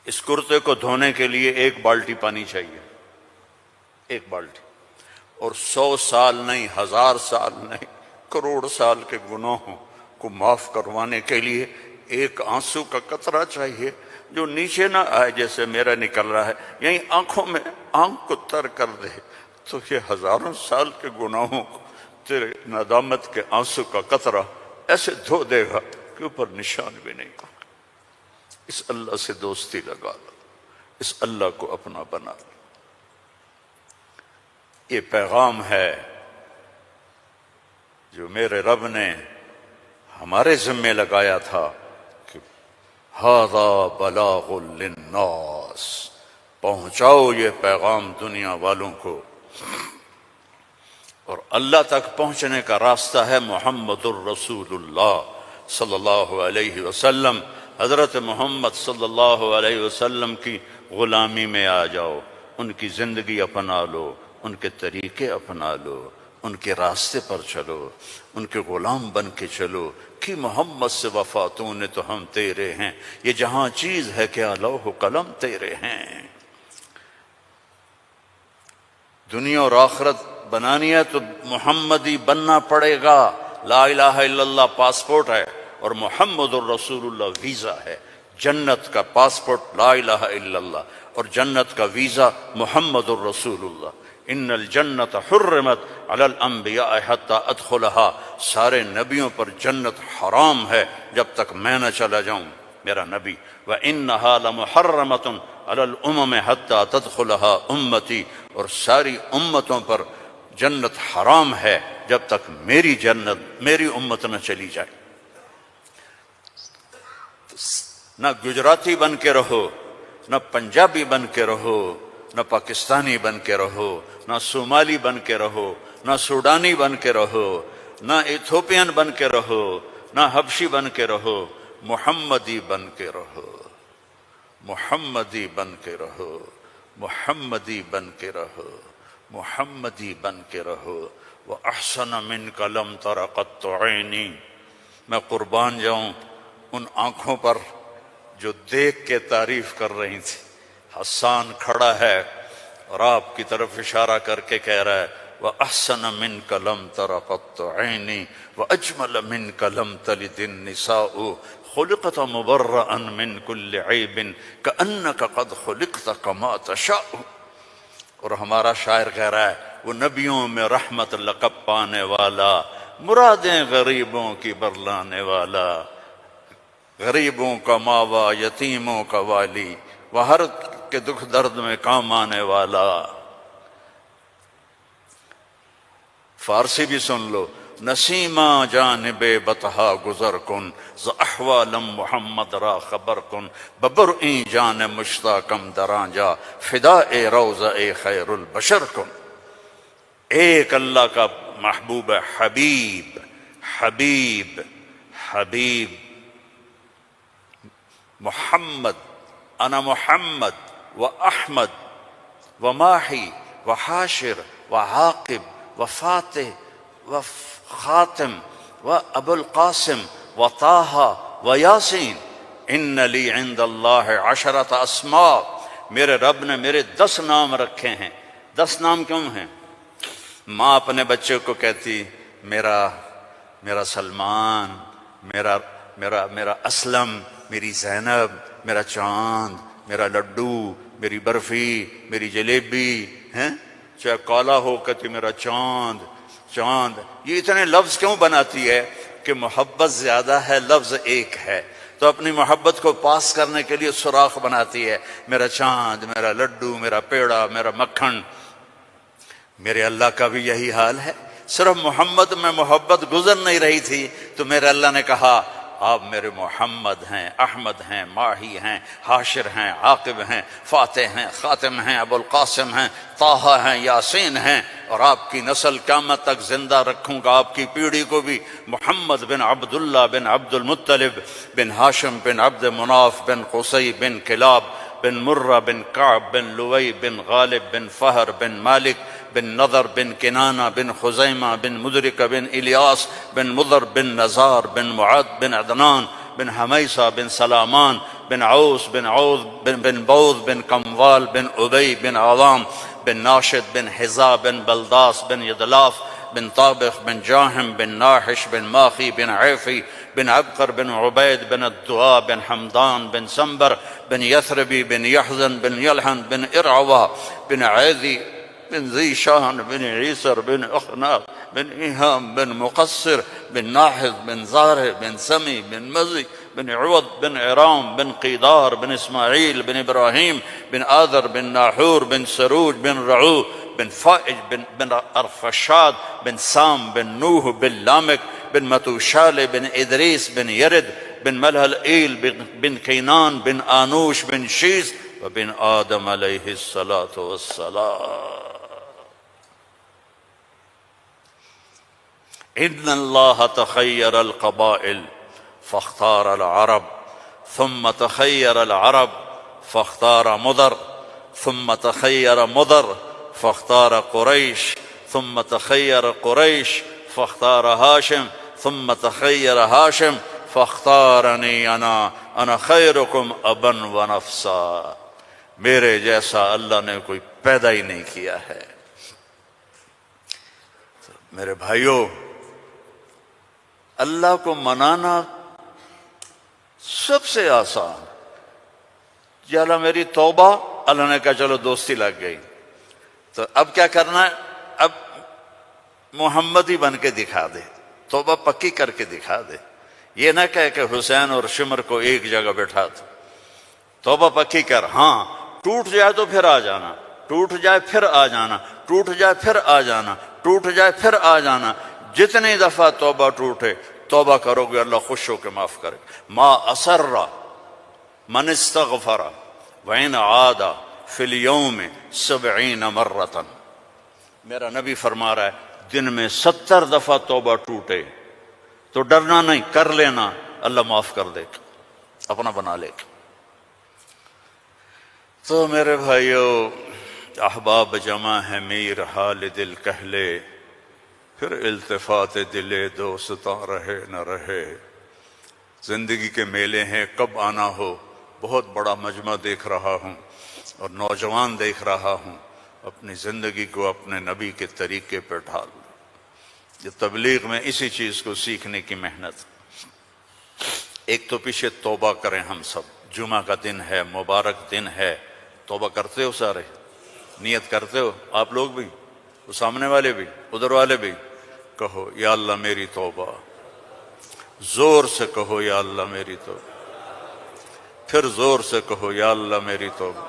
اس کرتے کو دھونے کے لیے 1 بالٹی پانی چاہیے، 1 بالٹی، اور 100 سال نہیں، 1000 سال نہیں، کروڑ سال کے گناہوں کو معاف کروانے کے لیے 1 آنسو کا قطرہ چاہیے جو نیچے نہ آئے جیسے میرا نکل رہا ہے، یہیں آنکھوں میں آنکھ کو تر کر دے. تو یہ ہزاروں سال کے گناہوں کو تیرے ندامت کے آنسو کا قطرہ ایسے دھو دے گا کہ اوپر نشان بھی نہیں ہوگا. اس اللہ سے دوستی لگا لو، اس اللہ کو اپنا بنا لو. یہ پیغام ہے جو میرے رب نے ہمارے ذمے لگایا تھا کہ ھذا بلاغ للناس، پہنچاؤ یہ پیغام دنیا والوں کو. اور اللہ تک پہنچنے کا راستہ ہے محمد الرسول اللہ صلی اللہ علیہ وسلم. حضرت محمد صلی اللہ علیہ وسلم کی غلامی میں آ جاؤ، ان کی زندگی اپنا لو، ان کے طریقے اپنا لو، ان کے راستے پر چلو، ان کے غلام بن کے چلو کہ محمد سے وفاتوں نے تو ہم تیرے ہیں، یہ جہاں چیز ہے کیا لوح و قلم تیرے ہیں. دنیا اور آخرت بنانی ہے تو محمدی بننا پڑے گا. لا الہ الا اللہ پاسپورٹ ہے اور محمد الرسول اللہ ویزا ہے. جنت کا پاسپورٹ لا الہ الا اللہ اور جنت کا ویزا محمد الرسول اللہ. ان الجنت حرمت علی الانبیاء حتی ادخلہا، سارے نبیوں پر جنت حرام ہے جب تک میں نہ چلا جاؤں میرا نبی. وَإِنَّهَا لَمُحَرَّمَةٌ عَلَى الْأُمَمِ حَتَّى تَدْخُلَهَا أُمَّتِي، اور ساری امتوں پر جنت حرام ہے جب تک میری امت نہ چلی جائے. نہ گجراتی بن کے رہو، نہ پنجابی بن کے رہو، نہ پاکستانی بن کے رہو، نہ صومالی بن کے رہو، نہ سوڈانی بن کے رہو، نہ ایتھوپین بن کے رہو، نہ حبشی بن کے رہو، محمدی بن کے رہو، محمدی بن کے رہو، محمدی بن کے رہو، محمدی بن کے رہو. وَأَحْسَنَ مِنْكَ لَمْ تَرَ قَطُّ عَيْنِي، میں قربان جاؤں ان آنکھوں پر جو دیکھ کے تعریف کر رہی تھی. حسان کھڑا ہے اور آپ کی طرف اشارہ کر کے کہہ رہا ہے وَأَحْسَنَ مِنْكَ لَمْ تَرَ قَطُّ عَيْنِي وَأَجْمَلَ مِنْكَ لَمْ تَلِدِ النِّسَاءُ خُلِقْتَ مُبَرَّأً مِنْ كُلِّ عَيْبٍ كَأَنَّكَ قَدْ خُلِقْتَ كَمَا تَشَاءُ. اور ہمارا شاعر کہہ رہا ہے وہ نبیوں میں رحمت لقب پانے والا، مرادیں غریبوں کی برلانے والا، غریبوں کا ماوا، یتیموں کا والی، وہ ہر کے دکھ درد میں کام آنے والا. فارسی بھی سن لو. نسیمہ جانب بطحا گزر کن ز احوالم محمد را خبر کن ببرئیں جان مشتاقم دراں جا فدائے روضہ خیر البشر کن. ایک اللہ کا محبوب ہے، حبیب حبیب حبیب محمد. انا محمد و احمد و ماہی و حاشر و عاقب و فاتح و خاتم و ابو القاسم و طٰہٰ و یاسین. ان لی عند اللہ 10 اسماء، میرے رب نے میرے 10 نام رکھے ہیں. 10 نام کیوں ہیں؟ ماں اپنے بچے کو کہتی میرا سلمان، میرا اسلم، میری زینب، میرا چاند، میرا لڈو، میری برفی، میری جلیبی ہیں، چاہے کالا ہو کہتی میرا چاند چاند۔ یہ اتنے لفظ کیوں بناتی ہے؟ کہ محبت زیادہ ہے، لفظ ایک ہے، تو اپنی محبت کو پاس کرنے کے لیے سوراخ بناتی ہے، میرا چاند، میرا لڈو، میرا پیڑا، میرا مکھن۔ میرے اللہ کا بھی یہی حال ہے، صرف محمد میں محبت گزر نہیں رہی تھی تو میرے اللہ نے کہا آپ میرے محمد ہیں، احمد ہیں، ماہی ہیں، حاشر ہیں، عاقب ہیں، فاتح ہیں، خاتم ہیں، ابو القاسم ہیں، طٰہٰ ہیں، یاسین ہیں، اور آپ کی نسل قیامت تک زندہ رکھوں گا، آپ کی پیڑھی کو بھی محمد بن عبداللہ بن عبد المطلب بن ہاشم بن عبد مناف بن قصی بن کلاب بن مرہ بن کعب بن لوئی بن غالب بن فہر بن مالک بن نضر بن کنانہ بن خزیمہ بن مدرکہ بن الیاس بن مضر بن نزار بن معد بن عدنان بن حمیسہ بن سلامان بن عوس بن عوذ بن بوذ بن کموال بن عبی بن عوام بن ناشد بن حزا بن بلداس بن یدلاف بن طابخ بن جاہم بن ناحش بن ماخی بن عیفی بن عبقر بن عبید بن الدعاء بن حمدان بن سنبر بن یثربی بن یحزن بن یلحن بن ارعوا بن عیدی بن ذی شاہن بن عیسر بن اخناق بن ایہام بن مقصر بن ناحذ بن زارع بن سمی بن مزی بن عوض بن عرام بن قیدار بن اسماعیل بن ابراہیم بن آذر بن ناحور بن سروج بن رعو بن فائج بن ارفشاد بن سام بن نوح بن لامک بن متوشال بن ادریس بن یرد بن ملہلئیل بن کینان بن آنوش بن شیس وبن آدم علیہ السلام۔ ان اللہ تخیر القبائل فاختار العرب ثم تخیر العرب فاختار مضر ثم تخیر مضر فاختار قریش ثم تخیر قریش فاختار ہاشم ثم تخیر ہاشم فاختارنی انا خیرکم ابا و نفسا۔ میرے جیسا اللہ نے کوئی پیدا ہی نہیں کیا ہے۔ میرے بھائیوں، اللہ کو منانا سب سے آسان۔ یا اللہ میری توبہ، اللہ نے کہا چلو دوستی لگ گئی، تو اب کیا کرنا ہے؟ اب محمدی بن کے دکھا دے، توبہ پکی کر کے دکھا دے۔ یہ نہ کہے کہ حسین اور شمر کو ایک جگہ بیٹھا دو، توبہ پکی کر۔ ہاں ٹوٹ جائے تو پھر آ جانا، ٹوٹ جائے پھر آ جانا، ٹوٹ جائے پھر آ جانا، ٹوٹ جائے پھر آ جانا۔ جتنی دفعہ توبہ ٹوٹے توبہ کرو گے اللہ خوش ہو کے معاف کرے۔ ما اسر من استغفر وإن عاد فی اليوم 70 مرۃ۔ میرا نبی فرما رہا ہے دن میں 70 دفعہ توبہ ٹوٹے تو ڈرنا نہیں، کر لینا، اللہ معاف کر دے گا، اپنا بنا لے گا۔ تو میرے بھائیو، احباب جمع ہے میر حال دل کہلے، پھر التفات دل دوستاں رہے نہ رہے۔ زندگی کے میلے ہیں، کب آنا ہو، بہت بڑا مجمع دیکھ رہا ہوں اور نوجوان دیکھ رہا ہوں، اپنی زندگی کو اپنے نبی کے طریقے پر ڈھال۔ یہ تبلیغ میں اسی چیز کو سیکھنے کی محنت۔ ایک تو پیچھے توبہ کریں ہم سب، جمعہ کا دن ہے، مبارک دن ہے، توبہ کرتے ہو سارے؟ نیت کرتے ہو آپ لوگ بھی، وہ سامنے والے بھی، ادھر والے بھی؟ کہو یا اللہ میری توبہ، زور سے کہو یا اللہ میری توبہ، پھر زور سے کہو یا اللہ میری توبہ۔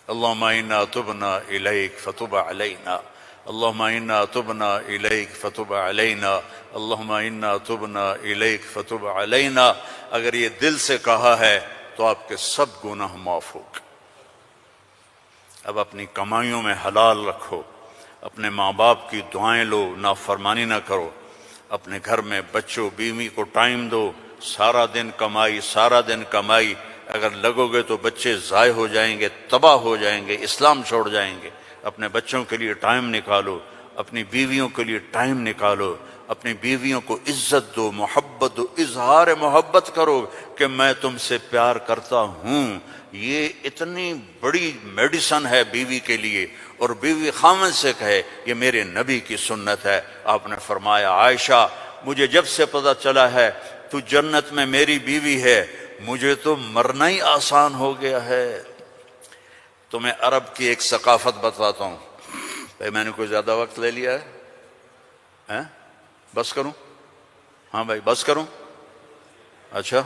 اللہم انا تبنا الیک فتب علینا، اللہم انا تبنا الیک فتب علینا، اللہم انا تبنا الیک فتب علینا۔ اگر یہ دل سے کہا ہے تو آپ کے سب گناہ معاف ہو گئے۔ اب اپنی کمائیوں میں حلال رکھو، اپنے ماں باپ کی دعائیں لو، نافرمانی نہ کرو، اپنے گھر میں بچوں بیوی کو ٹائم دو۔ سارا دن کمائی، سارا دن کمائی، اگر لگو گے تو بچے ضائع ہو جائیں گے، تباہ ہو جائیں گے، اسلام چھوڑ جائیں گے۔ اپنے بچوں کے لیے ٹائم نکالو، اپنی بیویوں کے لیے ٹائم نکالو، اپنی بیویوں کو عزت دو، محبت دو، اظہار محبت کرو کہ میں تم سے پیار کرتا ہوں۔ یہ اتنی بڑی میڈیسن ہے بیوی کے لیے، اور بیوی خامن سے کہے یہ میرے نبی کی سنت ہے۔ آپ نے فرمایا عائشہ مجھے جب سے پتہ چلا ہے تو جنت میں میری بیوی ہے، مجھے تو مرنا ہی آسان ہو گیا ہے۔ تمہیں عرب کی ایک ثقافت بتاتا ہوں۔ بھائی میں نے کوئی زیادہ وقت لے لیا ہے؟ بس کروں؟ ہاں بھائی بس کروں؟ اچھا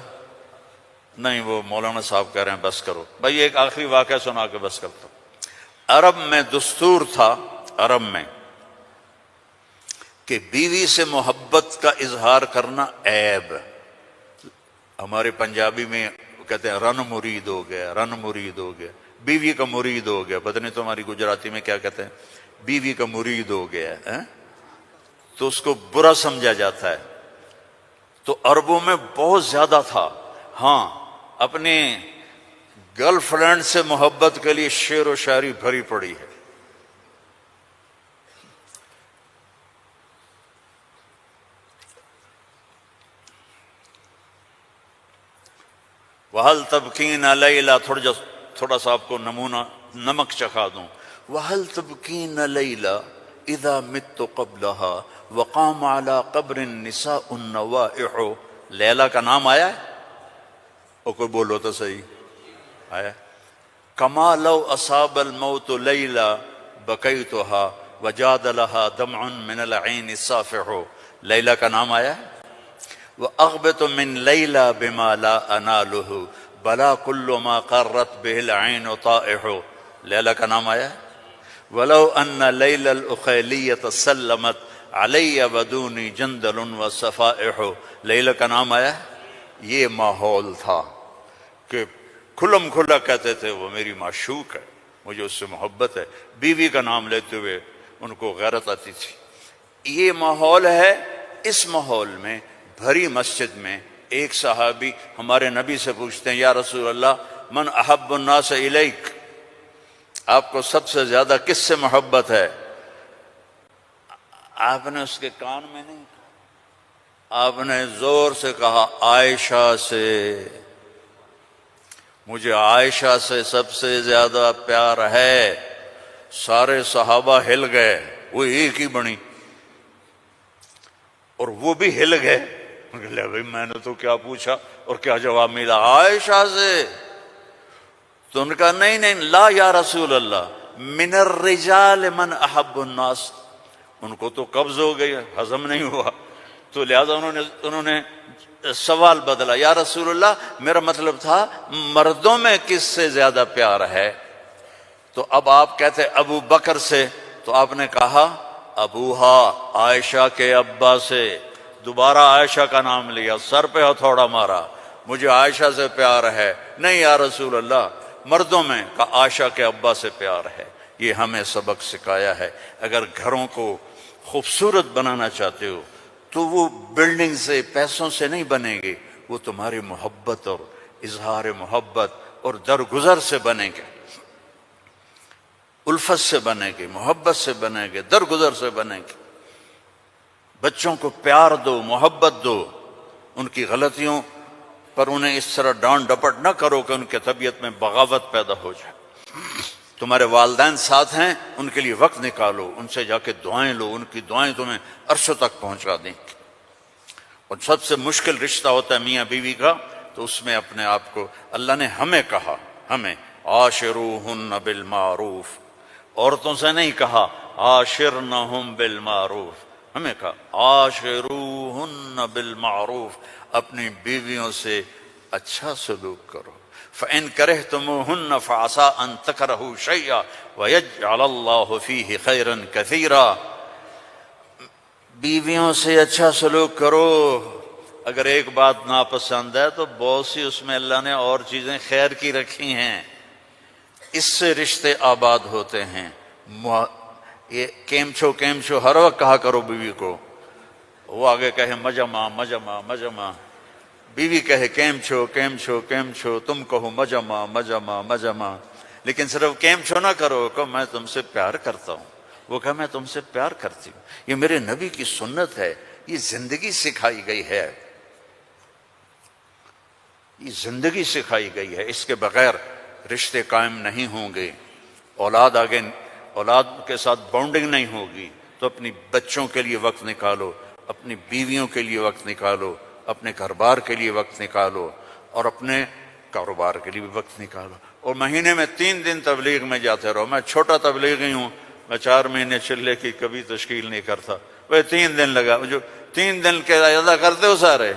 نہیں، وہ مولانا صاحب کہہ رہے ہیں بس کرو۔ بھائی ایک آخری واقعہ سنا کے بس کرتا ہوں۔ عرب میں دستور تھا، عرب میں، کہ بیوی سے محبت کا اظہار کرنا عیب۔ ہمارے پنجابی میں کہتے ہیں رن مرید ہو گیا، رن مرید ہو گیا، بیوی کا مرید ہو گیا۔ پتہ نہیں تمہاری گجراتی میں کیا کہتے ہیں، بیوی کا مرید ہو گیا ہے، تو اس کو برا سمجھا جاتا ہے۔ تو عربوں میں بہت زیادہ تھا۔ ہاں، اپنے گرل فرینڈ سے محبت کے لیے شعر و شاعری بھری پڑی ہے۔ وَهَلْ تَبْكِينَ لَيْلَا، تھوڑا سا آپ کو نمونہ نمک چکھا دوں۔ وَهَلْ تَبْكِينَ لَيْلَا إِذَا مِتُّ قَبْلَهَا وَقَامَ عَلَى قَبْرِ النِّسَاءُ النَّوَائِحُ۔ لیلا کا نام آیا ہے؟ اور کوئی بولو تو صحیح آیا۔ كَمَا لَوْ أَصَابَ الْمَوْتُ لَيْلَا بَكَيْتُهَا وَجَادَ لَهَا دَمْعٌ مِّنَ الْعَيْنِ الصَّافِحُ۔ لیلا کا نام آیا ہے؟ وَأَغْبِطُ مِنْ لَيْلَا بِمَا لَا أَنَالُهُ بَلَا كُلُّ مَا قَرَّتْ بِهِ الْعَيْنُ طَائِحُ۔ لیلا کا نام آیا ہے؟ وَلَوْ أَنَّ لَيْلَ الْأُخَيْلِيَّةَ سَلَّمَتْ عَلَيَّ وَدُونِي جَنْدَلٌ وَصَفَائِحُ۔ لیلا کا نام آیا ہے؟ یہ ماحول تھا کہ کھلم کھلا کہتے تھے وہ میری معشوق ہے، مجھے اس سے محبت ہے، بیوی کا نام لیتے ہوئے ان کو غیرت آتی تھی۔ یہ ماحول ہے۔ اس ماحول میں بھری مسجد میں ایک صحابی ہمارے نبی سے پوچھتے ہیں، یا رسول اللہ من احب الناس الیک، آپ کو سب سے زیادہ کس سے محبت ہے؟ آپ نے اس کے کان میں نہیں کہا، آپ نے زور سے کہا عائشہ سے، مجھے عائشہ سے سب سے زیادہ پیار ہے۔ سارے صحابہ ہل گئے، وہ ایک ہی بنی اور وہ بھی ہل گئے۔ لے بھائی میں نے تو کیا پوچھا اور کیا جواب ملا، عائشہ سے۔ تو ان کا نہیں نہیں، لا یا رسول اللہ من الرجال من احب الناس۔ ان کو تو قبض ہو گئی، ہضم نہیں ہوا، تو لہذا انہوں نے سوال بدلا، یا رسول اللہ میرا مطلب تھا مردوں میں کس سے زیادہ پیار ہے؟ تو اب آپ کہتے ابو بکر سے، تو آپ نے کہا ابوہا، عائشہ کے ابا سے۔ دوبارہ عائشہ کا نام لیا، سر پہ ہتھوڑا مارا، مجھے عائشہ سے پیار ہے۔ نہیں یا رسول اللہ مردوں میں، کہا عائشہ کے ابا سے پیار ہے۔ یہ ہمیں سبق سکھایا ہے۔ اگر گھروں کو خوبصورت بنانا چاہتے ہو تو وہ بلڈنگ سے، پیسوں سے نہیں بنے گی، وہ تمہاری محبت اور اظہار محبت اور درگزر سے بنے گے، الفت سے بنے گی، محبت سے بنے گے، درگزر سے بنے گی۔ بچوں کو پیار دو، محبت دو، ان کی غلطیوں پر انہیں اس طرح ڈانٹ ڈپٹ نہ کرو کہ ان کی طبیعت میں بغاوت پیدا ہو جائے۔ تمہارے والدین ساتھ ہیں، ان کے لیے وقت نکالو، ان سے جا کے دعائیں لو، ان کی دعائیں تمہیں عرشوں تک پہنچا دیں۔ اور سب سے مشکل رشتہ ہوتا ہے میاں بیوی کا، تو اس میں اپنے آپ کو، اللہ نے ہمیں کہا، ہمیں عاشروہن بالمعروف، عورتوں سے نہیں کہا عاشرنہم بالمعروف، ہمیں کہا عاشروہن بالمعروف، اپنی بیویوں سے اچھا سلوک کرو۔ فَإِن كَرِهْتُمُوهُنَّ فَعَسَىٰ أَن تَكْرَهُوا شَيْئًا وَيَجْعَلَ اللَّهُ فِيهِ خَيْرًا كَثِيرًا۔ بیویوں سے اچھا سلوک کرو۔ اگر ایک بات ناپسند ہے تو بہت سی اس میں اللہ نے اور چیزیں خیر کی رکھی ہیں، اس سے رشتے آباد ہوتے ہیں۔ یہ کیم چھو ہر وقت کہا کرو بیوی کو، وہ آگے کہے مجمع مجمع مجمع، بیوی کہے کیم چھو، تم کہو مجمع مجمع مجمع، لیکن صرف کیم چھو نہ کرو، کہ میں تم سے پیار کرتا ہوں، وہ کہا میں تم سے پیار کرتی ہوں۔ یہ میرے نبی کی سنت ہے، یہ زندگی سکھائی گئی ہے، یہ زندگی سکھائی گئی ہے، اس کے بغیر رشتے قائم نہیں ہوں گے، اولاد کے ساتھ بانڈنگ نہیں ہوگی۔ تو اپنی بچوں کے لیے وقت نکالو، اپنی بیویوں کے لیے وقت نکالو، اپنے گھر بار کے لیے وقت نکالو، اور اپنے کاروبار کے لیے بھی وقت نکالو، اور مہینے میں 3 دن تبلیغ میں جاتے رہو۔ میں چھوٹا تبلیغی ہوں، میں 4 مہینے چلے کی کبھی تشکیل نہیں کرتا، وہ 3 دن لگا، جو 3 دن کے ادا کرتے ہو سارے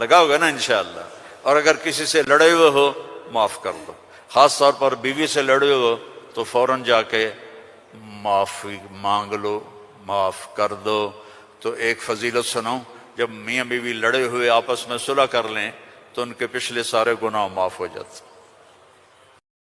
لگاؤ گے نا انشاءاللہ۔ اور اگر کسی سے لڑے ہوئے ہو معاف کر دو، خاص طور پر بیوی سے لڑے ہو تو فوراً جا کے معافی مانگ لو، معاف کر دو۔ تو ایک فضیلت سناؤں، جب میاں بیوی لڑے ہوئے آپس میں صلح کر لیں تو ان کے پچھلے سارے گناہ معاف ہو جاتے۔